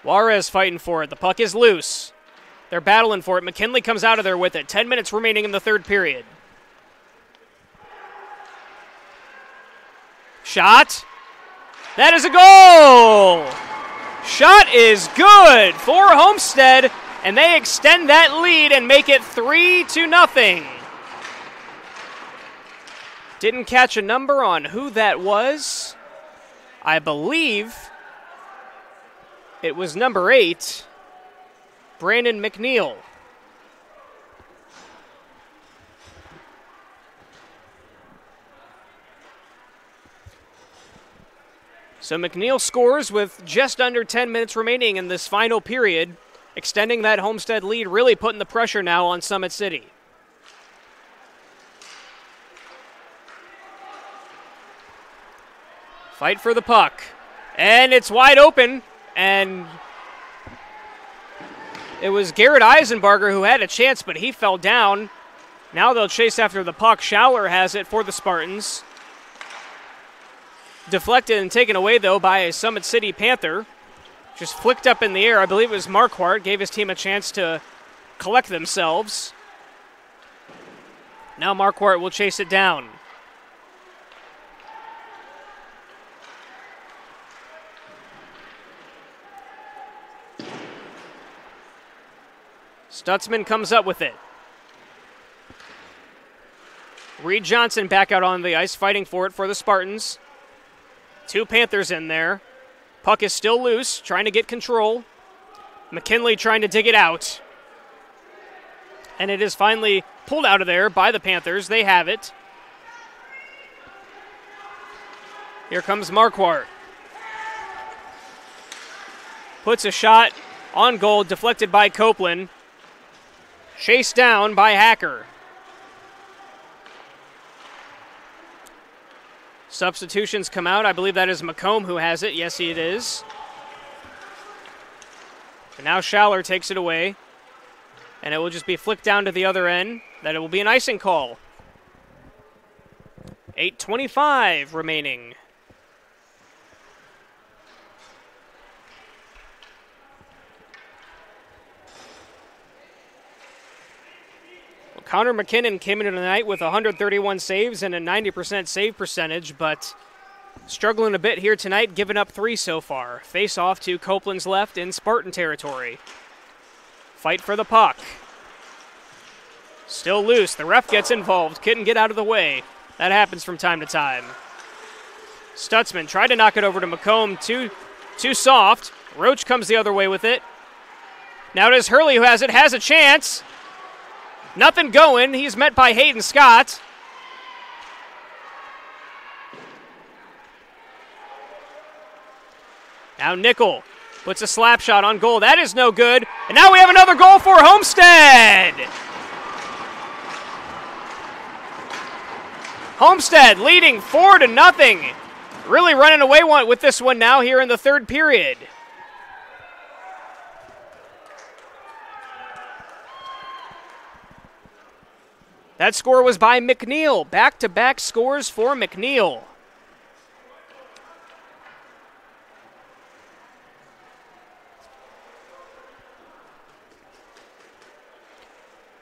Juarez fighting for it. The puck is loose. They're battling for it. McKinley comes out of there with it. 10 minutes remaining in the third period. Shot. That is a goal! Shot is good for Homestead, and they extend that lead and make it 3-0. Didn't catch a number on who that was. I believe it was number 8, Brandon McNeil. So McNeil scores with just under 10 minutes remaining in this final period, extending that Homestead lead, really putting the pressure now on Summit City. Fight for the puck. And it's wide open, and it was Garrett Eisenbarger who had a chance, but he fell down. Now they'll chase after the puck. Schauer has it for the Spartans. Deflected and taken away, though, by a Summit City Panther. Just flicked up in the air. I believe it was Marquardt. Gave his team a chance to collect themselves. Now Marquardt will chase it down. Stutzman comes up with it. Reed Johnson back out on the ice, fighting for it for the Spartans. 2 Panthers in there. Puck is still loose, trying to get control. McKinley trying to dig it out. And it is finally pulled out of there by the Panthers. They have it. Here comes Marquardt. Puts a shot on goal, deflected by Copeland. Chased down by Hacker. Substitutions come out. I believe that is McComb who has it. Yes, it is. And now Schauer takes it away. And it will just be flicked down to the other end. That it will be an icing call. 8:25 remaining. Connor McKinnon came into the night with 131 saves and a 90% save percentage, but struggling a bit here tonight, giving up 3 so far. Face off to Copeland's left in Spartan territory. Fight for the puck. Still loose. The ref gets involved. Couldn't get out of the way. That happens from time to time. Stutzman tried to knock it over to McComb. Too soft. Roach comes the other way with it. Now it is Hurley who has it. Has a chance. Nothing going. He's met by Hayden Scott. Now Nickel puts a slap shot on goal. That is no good. And now we have another goal for Homestead. Homestead leading 4-0. Really running away with this one now here in the third period. That score was by McNeil. Back-to-back scores for McNeil.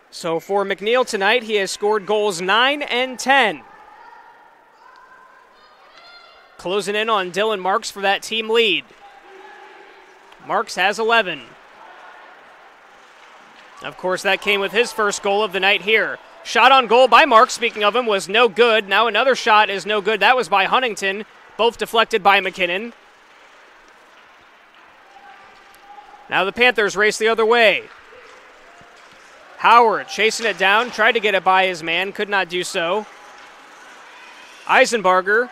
So for McNeil tonight, he has scored goals 9 and 10. Closing in on Dylan Marks for that team lead. Marks has 11. Of course, that came with his first goal of the night here. Shot on goal by Marks, speaking of him, was no good. Now another shot is no good. That was by Huntington, both deflected by McKinnon. Now the Panthers race the other way. Howard chasing it down, tried to get it by his man, could not do so. Eisenbarger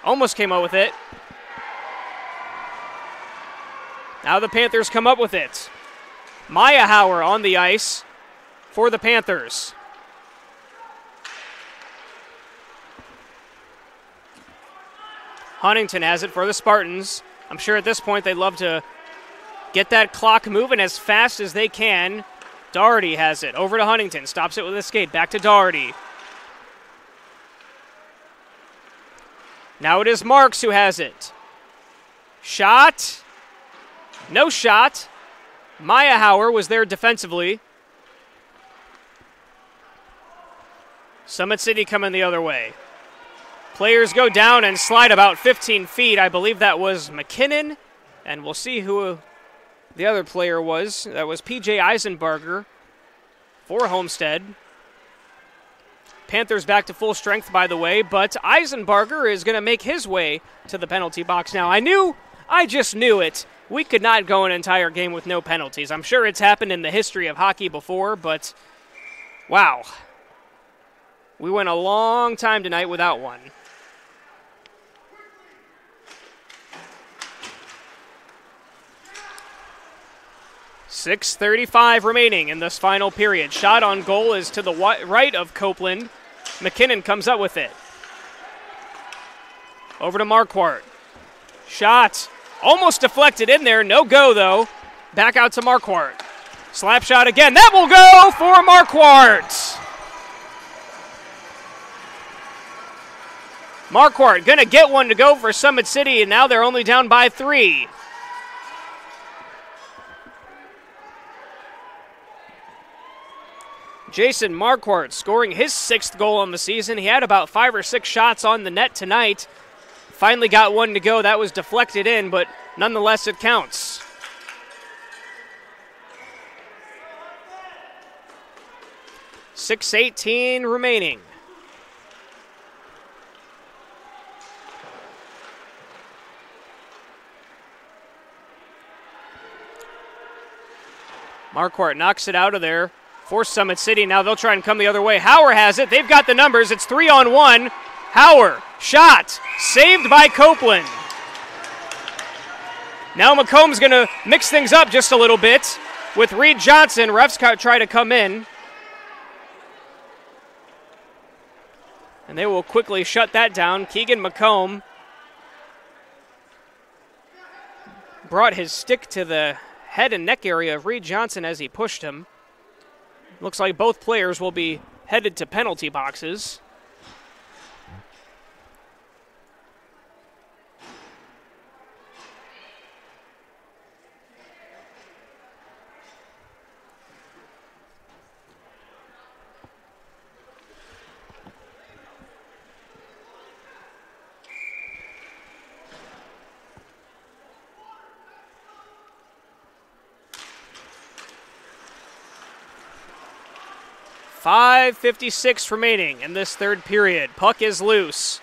almost came up with it. Now the Panthers come up with it. Maya Hauer on the ice for the Panthers. Huntington has it for the Spartans. I'm sure at this point they'd love to get that clock moving as fast as they can. Doherty has it. Over to Huntington. Stops it with a skate. Back to Doherty. Now it is Marks who has it. Shot. No shot. Maya Hauer was there defensively. Summit City coming the other way. Players go down and slide about 15 feet. I believe that was McKinnon. And we'll see who the other player was. That was P.J. Eisenbarger for Homestead. Panthers back to full strength, by the way, but Eisenbarger is going to make his way to the penalty box now. I just knew it. We could not go an entire game with no penalties. I'm sure it's happened in the history of hockey before, but wow. We went a long time tonight without one. .6:35 remaining in this final period. Shot on goal is to the right of Copeland. McKinnon comes up with it. Over to Marquardt. Shot. Almost deflected in there. No go, though. Back out to Marquardt. Slap shot again. That will go for Marquardt. Marquardt going to get one to go for Summit City, and now they're only down by 3. Jason Marquardt scoring his 6th goal on the season. He had about 5 or 6 shots on the net tonight. Finally got one to go. That was deflected in, but nonetheless it counts. .6:18 remaining. Marquardt knocks it out of there for Summit City. Now they'll try and come the other way. Hauer has it. They've got the numbers. It's 3-on-1. Hauer, shot, saved by Copeland. Now McComb's going to mix things up just a little bit with Reed Johnson. Refs try to come in. And they will quickly shut that down. Keegan McComb brought his stick to the head and neck area of Reed Johnson as he pushed him. Looks like both players will be headed to penalty boxes. .5:56 remaining in this third period. Puck is loose.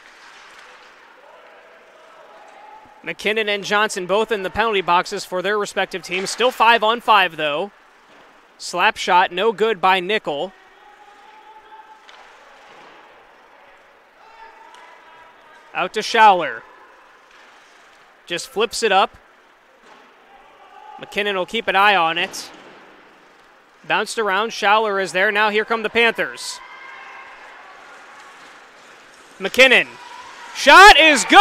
McKinnon and Johnson both in the penalty boxes for their respective teams. Still 5-on-5 though. Slap shot, no good by Nickel. Out to Schouler. Just flips it up. McKinnon will keep an eye on it. Bounced around. Schouler is there. Now here come the Panthers. McKinnon. Shot is good!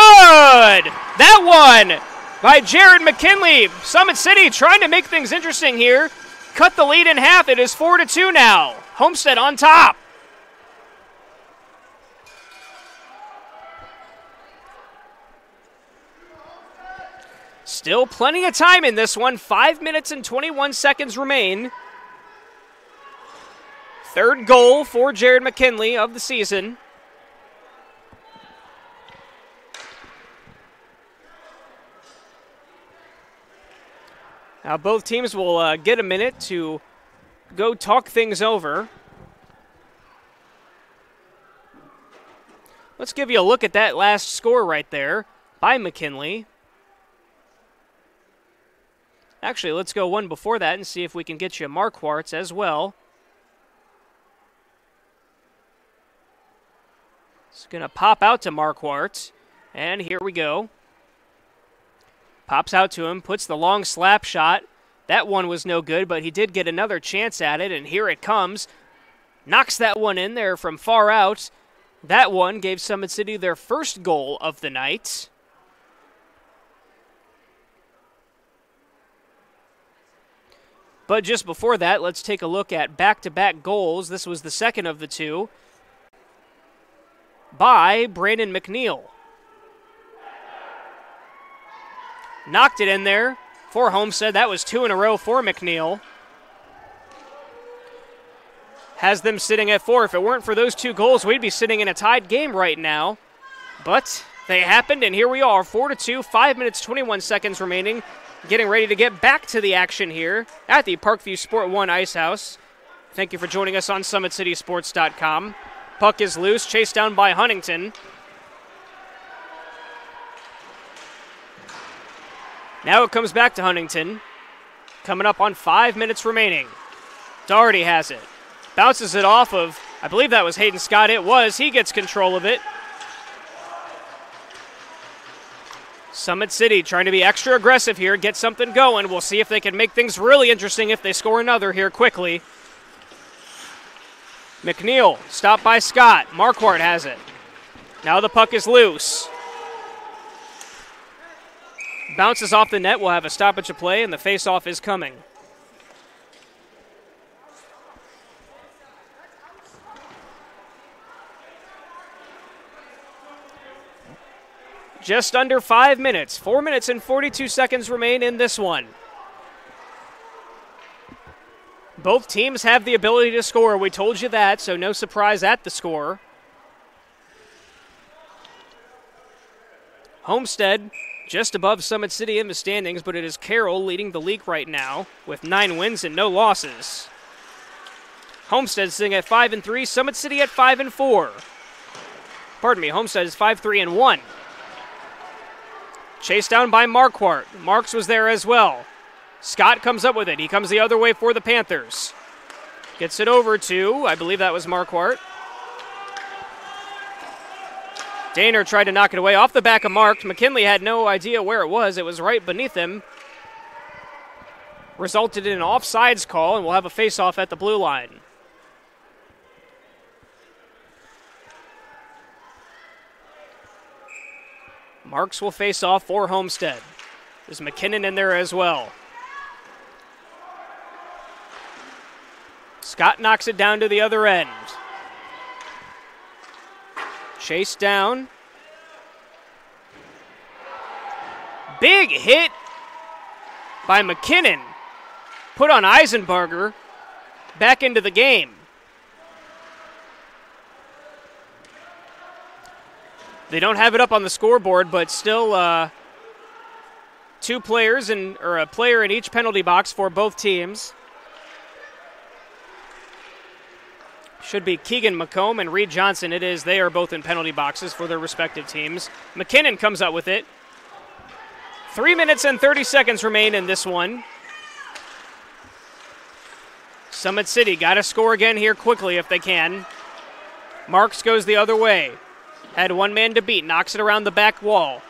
That one by Jared McKinley. Summit City trying to make things interesting here. Cut the lead in half. It is 4-2 now. Homestead on top. Still plenty of time in this one. 5 minutes and 21 seconds remain. Third goal for Jared McKinley of the season. Now both teams will get a minute to go talk things over. Let's give you a look at that last score right there by McKinley. Actually, let's go one before that and see if we can get you Marquardt's as well. It's going to pop out to Marquardt, and here we go. Pops out to him, puts the long slap shot. That one was no good, but he did get another chance at it, and here it comes. Knocks that one in there from far out. That one gave Summit City their first goal of the night. But just before that, let's take a look at back-to-back goals. This was the second of the two by Brandon McNeil. Knocked it in there for Homestead. That was 2 in a row for McNeil. Has them sitting at 4. If it weren't for those 2 goals, we'd be sitting in a tied game right now. But they happened, and here we are, 4-2, 5 minutes, 21 seconds remaining. Getting ready to get back to the action here at the Parkview Sport 1 Ice House. Thank you for joining us on SummitCitySports.com. Puck is loose, chased down by Huntington. Now it comes back to Huntington. Coming up on 5 minutes remaining. Doherty has it. Bounces it off of, I believe that was Hayden Scott. It was. He gets control of it. Summit City trying to be extra aggressive here, get something going. We'll see if they can make things really interesting if they score another here quickly. McNeil, stopped by Scott. Marquardt has it. Now the puck is loose. Bounces off the net. We'll have a stoppage of play, and the face-off is coming. Just under 5 minutes. 4 minutes and 42 seconds remain in this one. Both teams have the ability to score. We told you that, so no surprise at the score. Homestead just above Summit City in the standings, but it is Carroll leading the league right now with 9 wins and no losses. Homestead sitting at 5-3, Summit City at 5-4. Pardon me, Homestead is 5-3-1. Chased down by Marquardt. Marks was there as well. Scott comes up with it. He comes the other way for the Panthers. Gets it over to, I believe that was Marquardt. Daner tried to knock it away off the back of Mark. McKinley had no idea where it was. It was right beneath him. Resulted in an offsides call, and we'll have a face-off at the blue line. Marks will face off for Homestead. There's McKinnon in there as well. Scott knocks it down to the other end. Chased down. Big hit by McKinnon. Put on Eisenbarger. Back into the game. They don't have it up on the scoreboard, but still 2 players or a player in each penalty box for both teams. Should be Keegan McComb and Reed Johnson. It is. They are both in penalty boxes for their respective teams. McKinnon comes up with it. 3 minutes and 30 seconds remain in this one. Summit City got to score again here quickly if they can. Marks goes the other way. Had one man to beat. Knocks it around the back wall.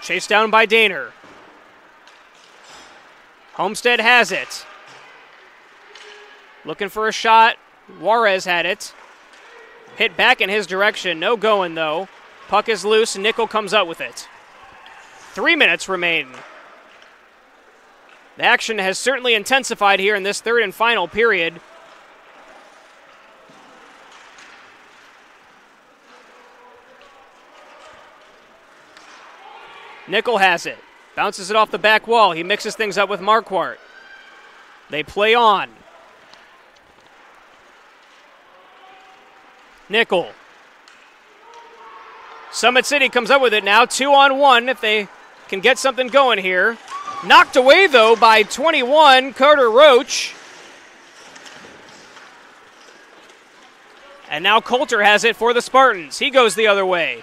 Chased down by Daner. Homestead has it. Looking for a shot. Juarez had it. Hit back in his direction. No going, though. Puck is loose. Nickel comes up with it. 3 minutes remain. The action has certainly intensified here in this third and final period. Nickel has it. Bounces it off the back wall. He mixes things up with Marquardt. They play on. Nickel. Summit City comes up with it now. 2-on-1 if they can get something going here. Knocked away, though, by 21, Carter Roach. And now Coulter has it for the Spartans. He goes the other way.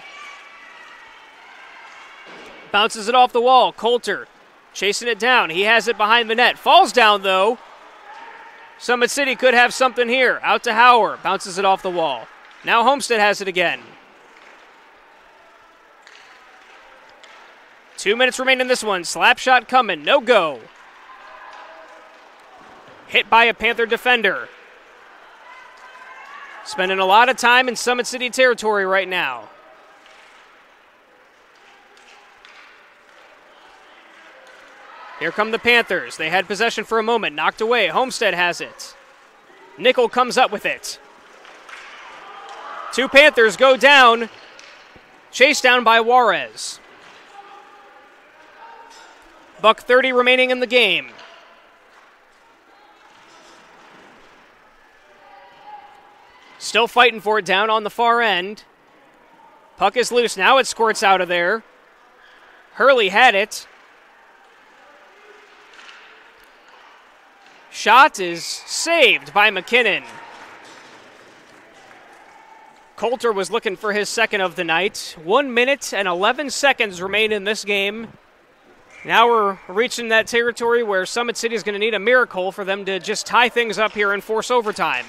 Bounces it off the wall. Coulter chasing it down. He has it behind the net. Falls down, though. Summit City could have something here. Out to Hauer. Bounces it off the wall. Now Homestead has it again. 2 minutes remain in this one. Slap shot coming. No go. Hit by a Panther defender. Spending a lot of time in Summit City territory right now. Here come the Panthers. They had possession for a moment, knocked away. Homestead has it. Nickel comes up with it. 2 Panthers go down. Chased down by Juarez. $1:30 remaining in the game. Still fighting for it down on the far end. Puck is loose. Now it squirts out of there. Hurley had it. Shot is saved by McKinnon. Coulter was looking for his second of the night. 1 minute and 11 seconds remain in this game. Now we're reaching that territory where Summit City is going to need a miracle for them to just tie things up here and force overtime.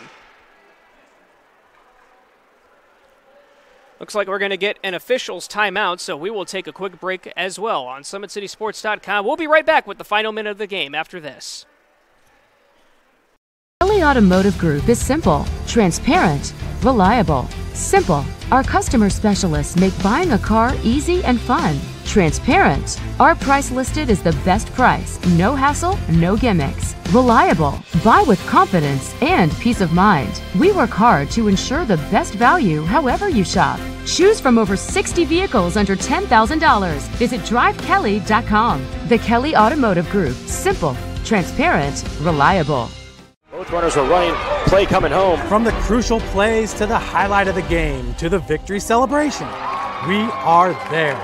Looks like we're going to get an official's timeout, so we will take a quick break as well on SummitCitySports.com. We'll be right back with the final minute of the game after this. Kelly Automotive Group is simple, transparent, reliable. Simple. Our customer specialists make buying a car easy and fun. Transparent. Our price listed is the best price. No hassle, no gimmicks. Reliable. Buy with confidence and peace of mind. We work hard to ensure the best value however you shop. Choose from over 60 vehicles under $10,000. Visit drivekelly.com. The Kelly Automotive Group. Simple, transparent, reliable. Both runners are running, play coming home. From the crucial plays to the highlight of the game to the victory celebration, we are there.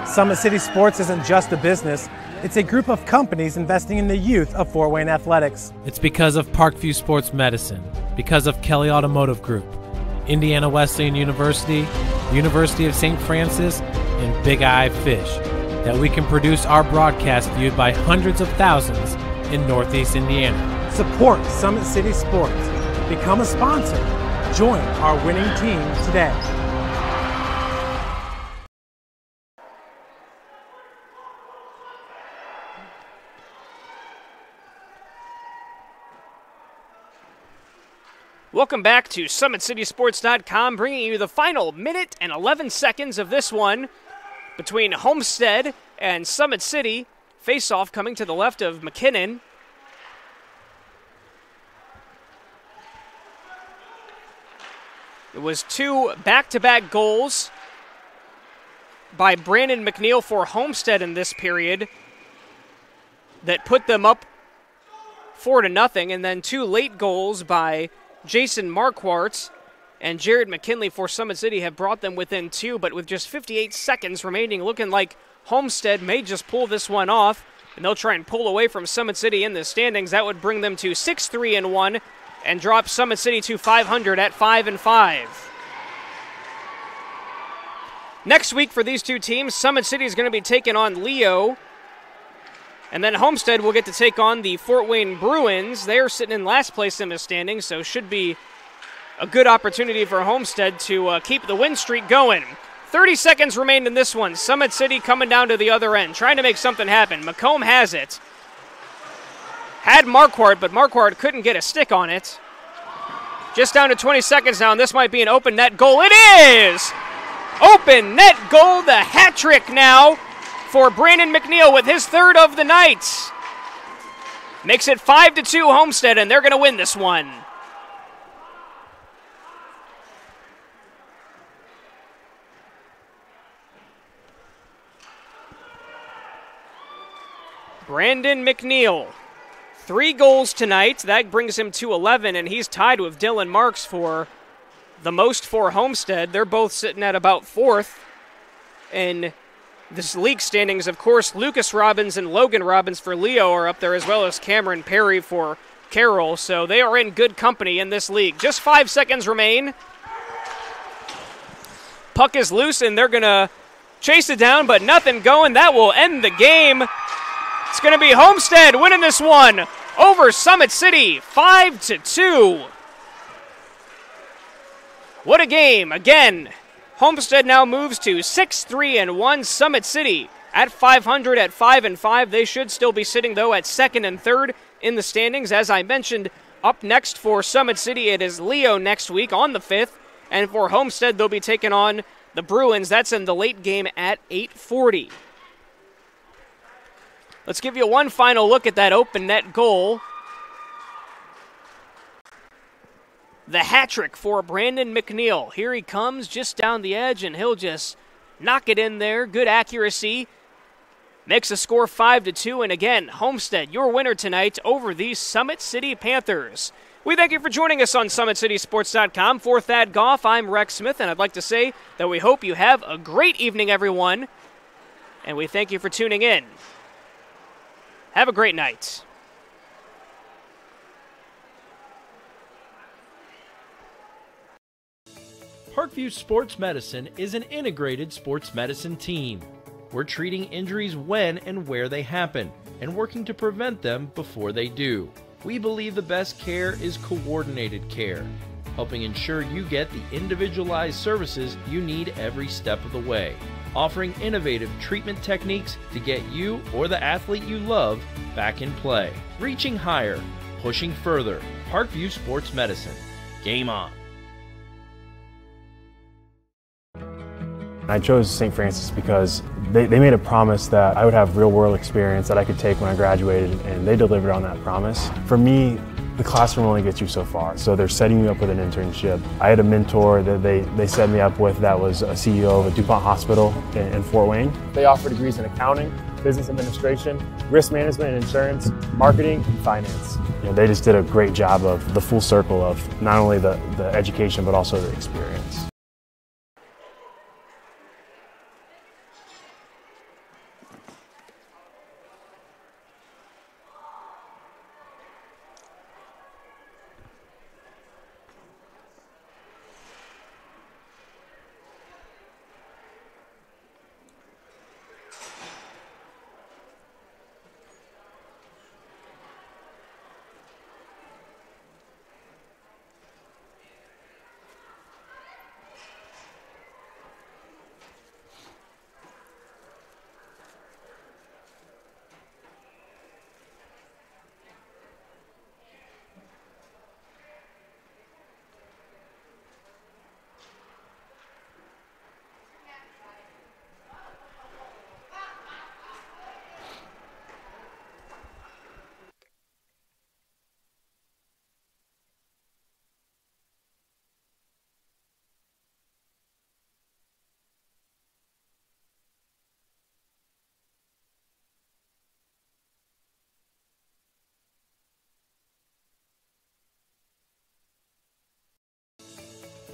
Summit City Sports isn't just a business, it's a group of companies investing in the youth of Fort Wayne athletics. It's because of Parkview Sports Medicine, because of Kelly Automotive Group, Indiana Wesleyan University, University of St. Francis, and Big Eye Fish, that we can produce our broadcast viewed by hundreds of thousands in Northeast Indiana. Support Summit City Sports. Become a sponsor. Join our winning team today. Welcome back to SummitCitySports.com, bringing you the final minute and 11 seconds of this one between Homestead and Summit City. Face-off coming to the left of McKinnon. It was 2 back-to-back goals by Brandon McNeil for Homestead in this period that put them up 4-0, and then 2 late goals by Jason Marquardt and Jared McKinley for Summit City have brought them within 2, but with just 58 seconds remaining, looking like Homestead may just pull this one off, and they'll try and pull away from Summit City in the standings. That would bring them to 6-3-1 and drop Summit City to 500 at 5-5. Next week for these two teams, Summit City is going to be taking on Leo, and then Homestead will get to take on the Fort Wayne Bruins. They are sitting in last place in the standings, so should be a good opportunity for Homestead to keep the win streak going. 30 seconds remain in this one. Summit City coming down to the other end, trying to make something happen. McComb has it. Had Marquardt, but Marquardt couldn't get a stick on it. Just down to 20 seconds now, and this might be an open net goal. It is! Open net goal, the hat trick now for Brandon McNeil with his third of the night. Makes it 5-2 Homestead, and they're going to win this one. Brandon McNeil, 3 goals tonight. That brings him to 11, and he's tied with Dylan Marks for the most for Homestead. They're both sitting at about 4th in this league standings. Of course, Lucas Robbins and Logan Robbins for Leo are up there, as well as Cameron Perry for Carroll. So they are in good company in this league. Just 5 seconds remain. Puck is loose, and they're going to chase it down, but nothing going. That will end the game. It's going to be Homestead winning this one over Summit City, 5-2. What a game. Again, Homestead now moves to 6-3-1. Summit City at 500 at 5-5. They should still be sitting, though, at 2nd and 3rd in the standings. As I mentioned, up next for Summit City, it is Leo next week on the 5th. And for Homestead, they'll be taking on the Bruins. That's in the late game at 8:40. Let's give you one final look at that open net goal. The hat trick for Brandon McNeil. Here he comes just down the edge, and he'll just knock it in there. Good accuracy. Makes the score 5-2. And again, Homestead, your winner tonight over the Summit City Panthers. We thank you for joining us on SummitCitySports.com. For Thad Goff, I'm Rex Smith, and I'd like to say that we hope you have a great evening, everyone. And we thank you for tuning in. Have a great night. Parkview Sports Medicine is an integrated sports medicine team. We're treating injuries when and where they happen and working to prevent them before they do. We believe the best care is coordinated care, helping ensure you get the individualized services you need every step of the way, offering innovative treatment techniques to get you or the athlete you love back in play. Reaching higher, pushing further. Parkview Sports Medicine. Game on. I chose St. Francis because they made a promise that I would have real-world experience that I could take when I graduated, and they delivered on that promise. For me, the classroom only gets you so far, so they're setting you up with an internship. I had a mentor that they set me up with that was a CEO of a DuPont hospital in Fort Wayne. They offer degrees in accounting, business administration, risk management and insurance, marketing, and finance. You know, they just did a great job of the full circle of not only the education but also the experience.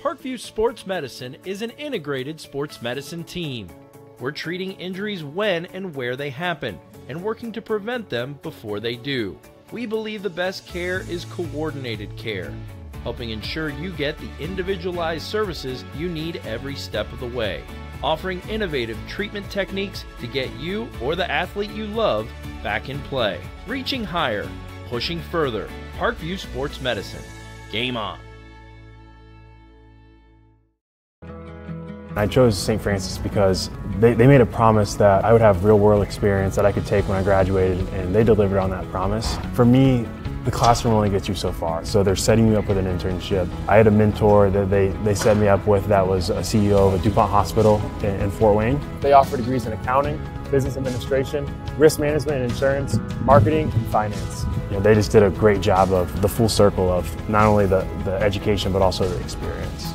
Parkview Sports Medicine is an integrated sports medicine team. We're treating injuries when and where they happen and working to prevent them before they do. We believe the best care is coordinated care, helping ensure you get the individualized services you need every step of the way, offering innovative treatment techniques to get you or the athlete you love back in play. Reaching higher, pushing further. Parkview Sports Medicine. Game on. I chose St. Francis because they made a promise that I would have real-world experience that I could take when I graduated, and they delivered on that promise. For me, the classroom only gets you so far, so they're setting you up with an internship. I had a mentor that they set me up with that was a CEO of a DuPont hospital in Fort Wayne. They offer degrees in accounting, business administration, risk management and insurance, marketing, and finance. You know, they just did a great job of the full circle of not only the education but also the experience.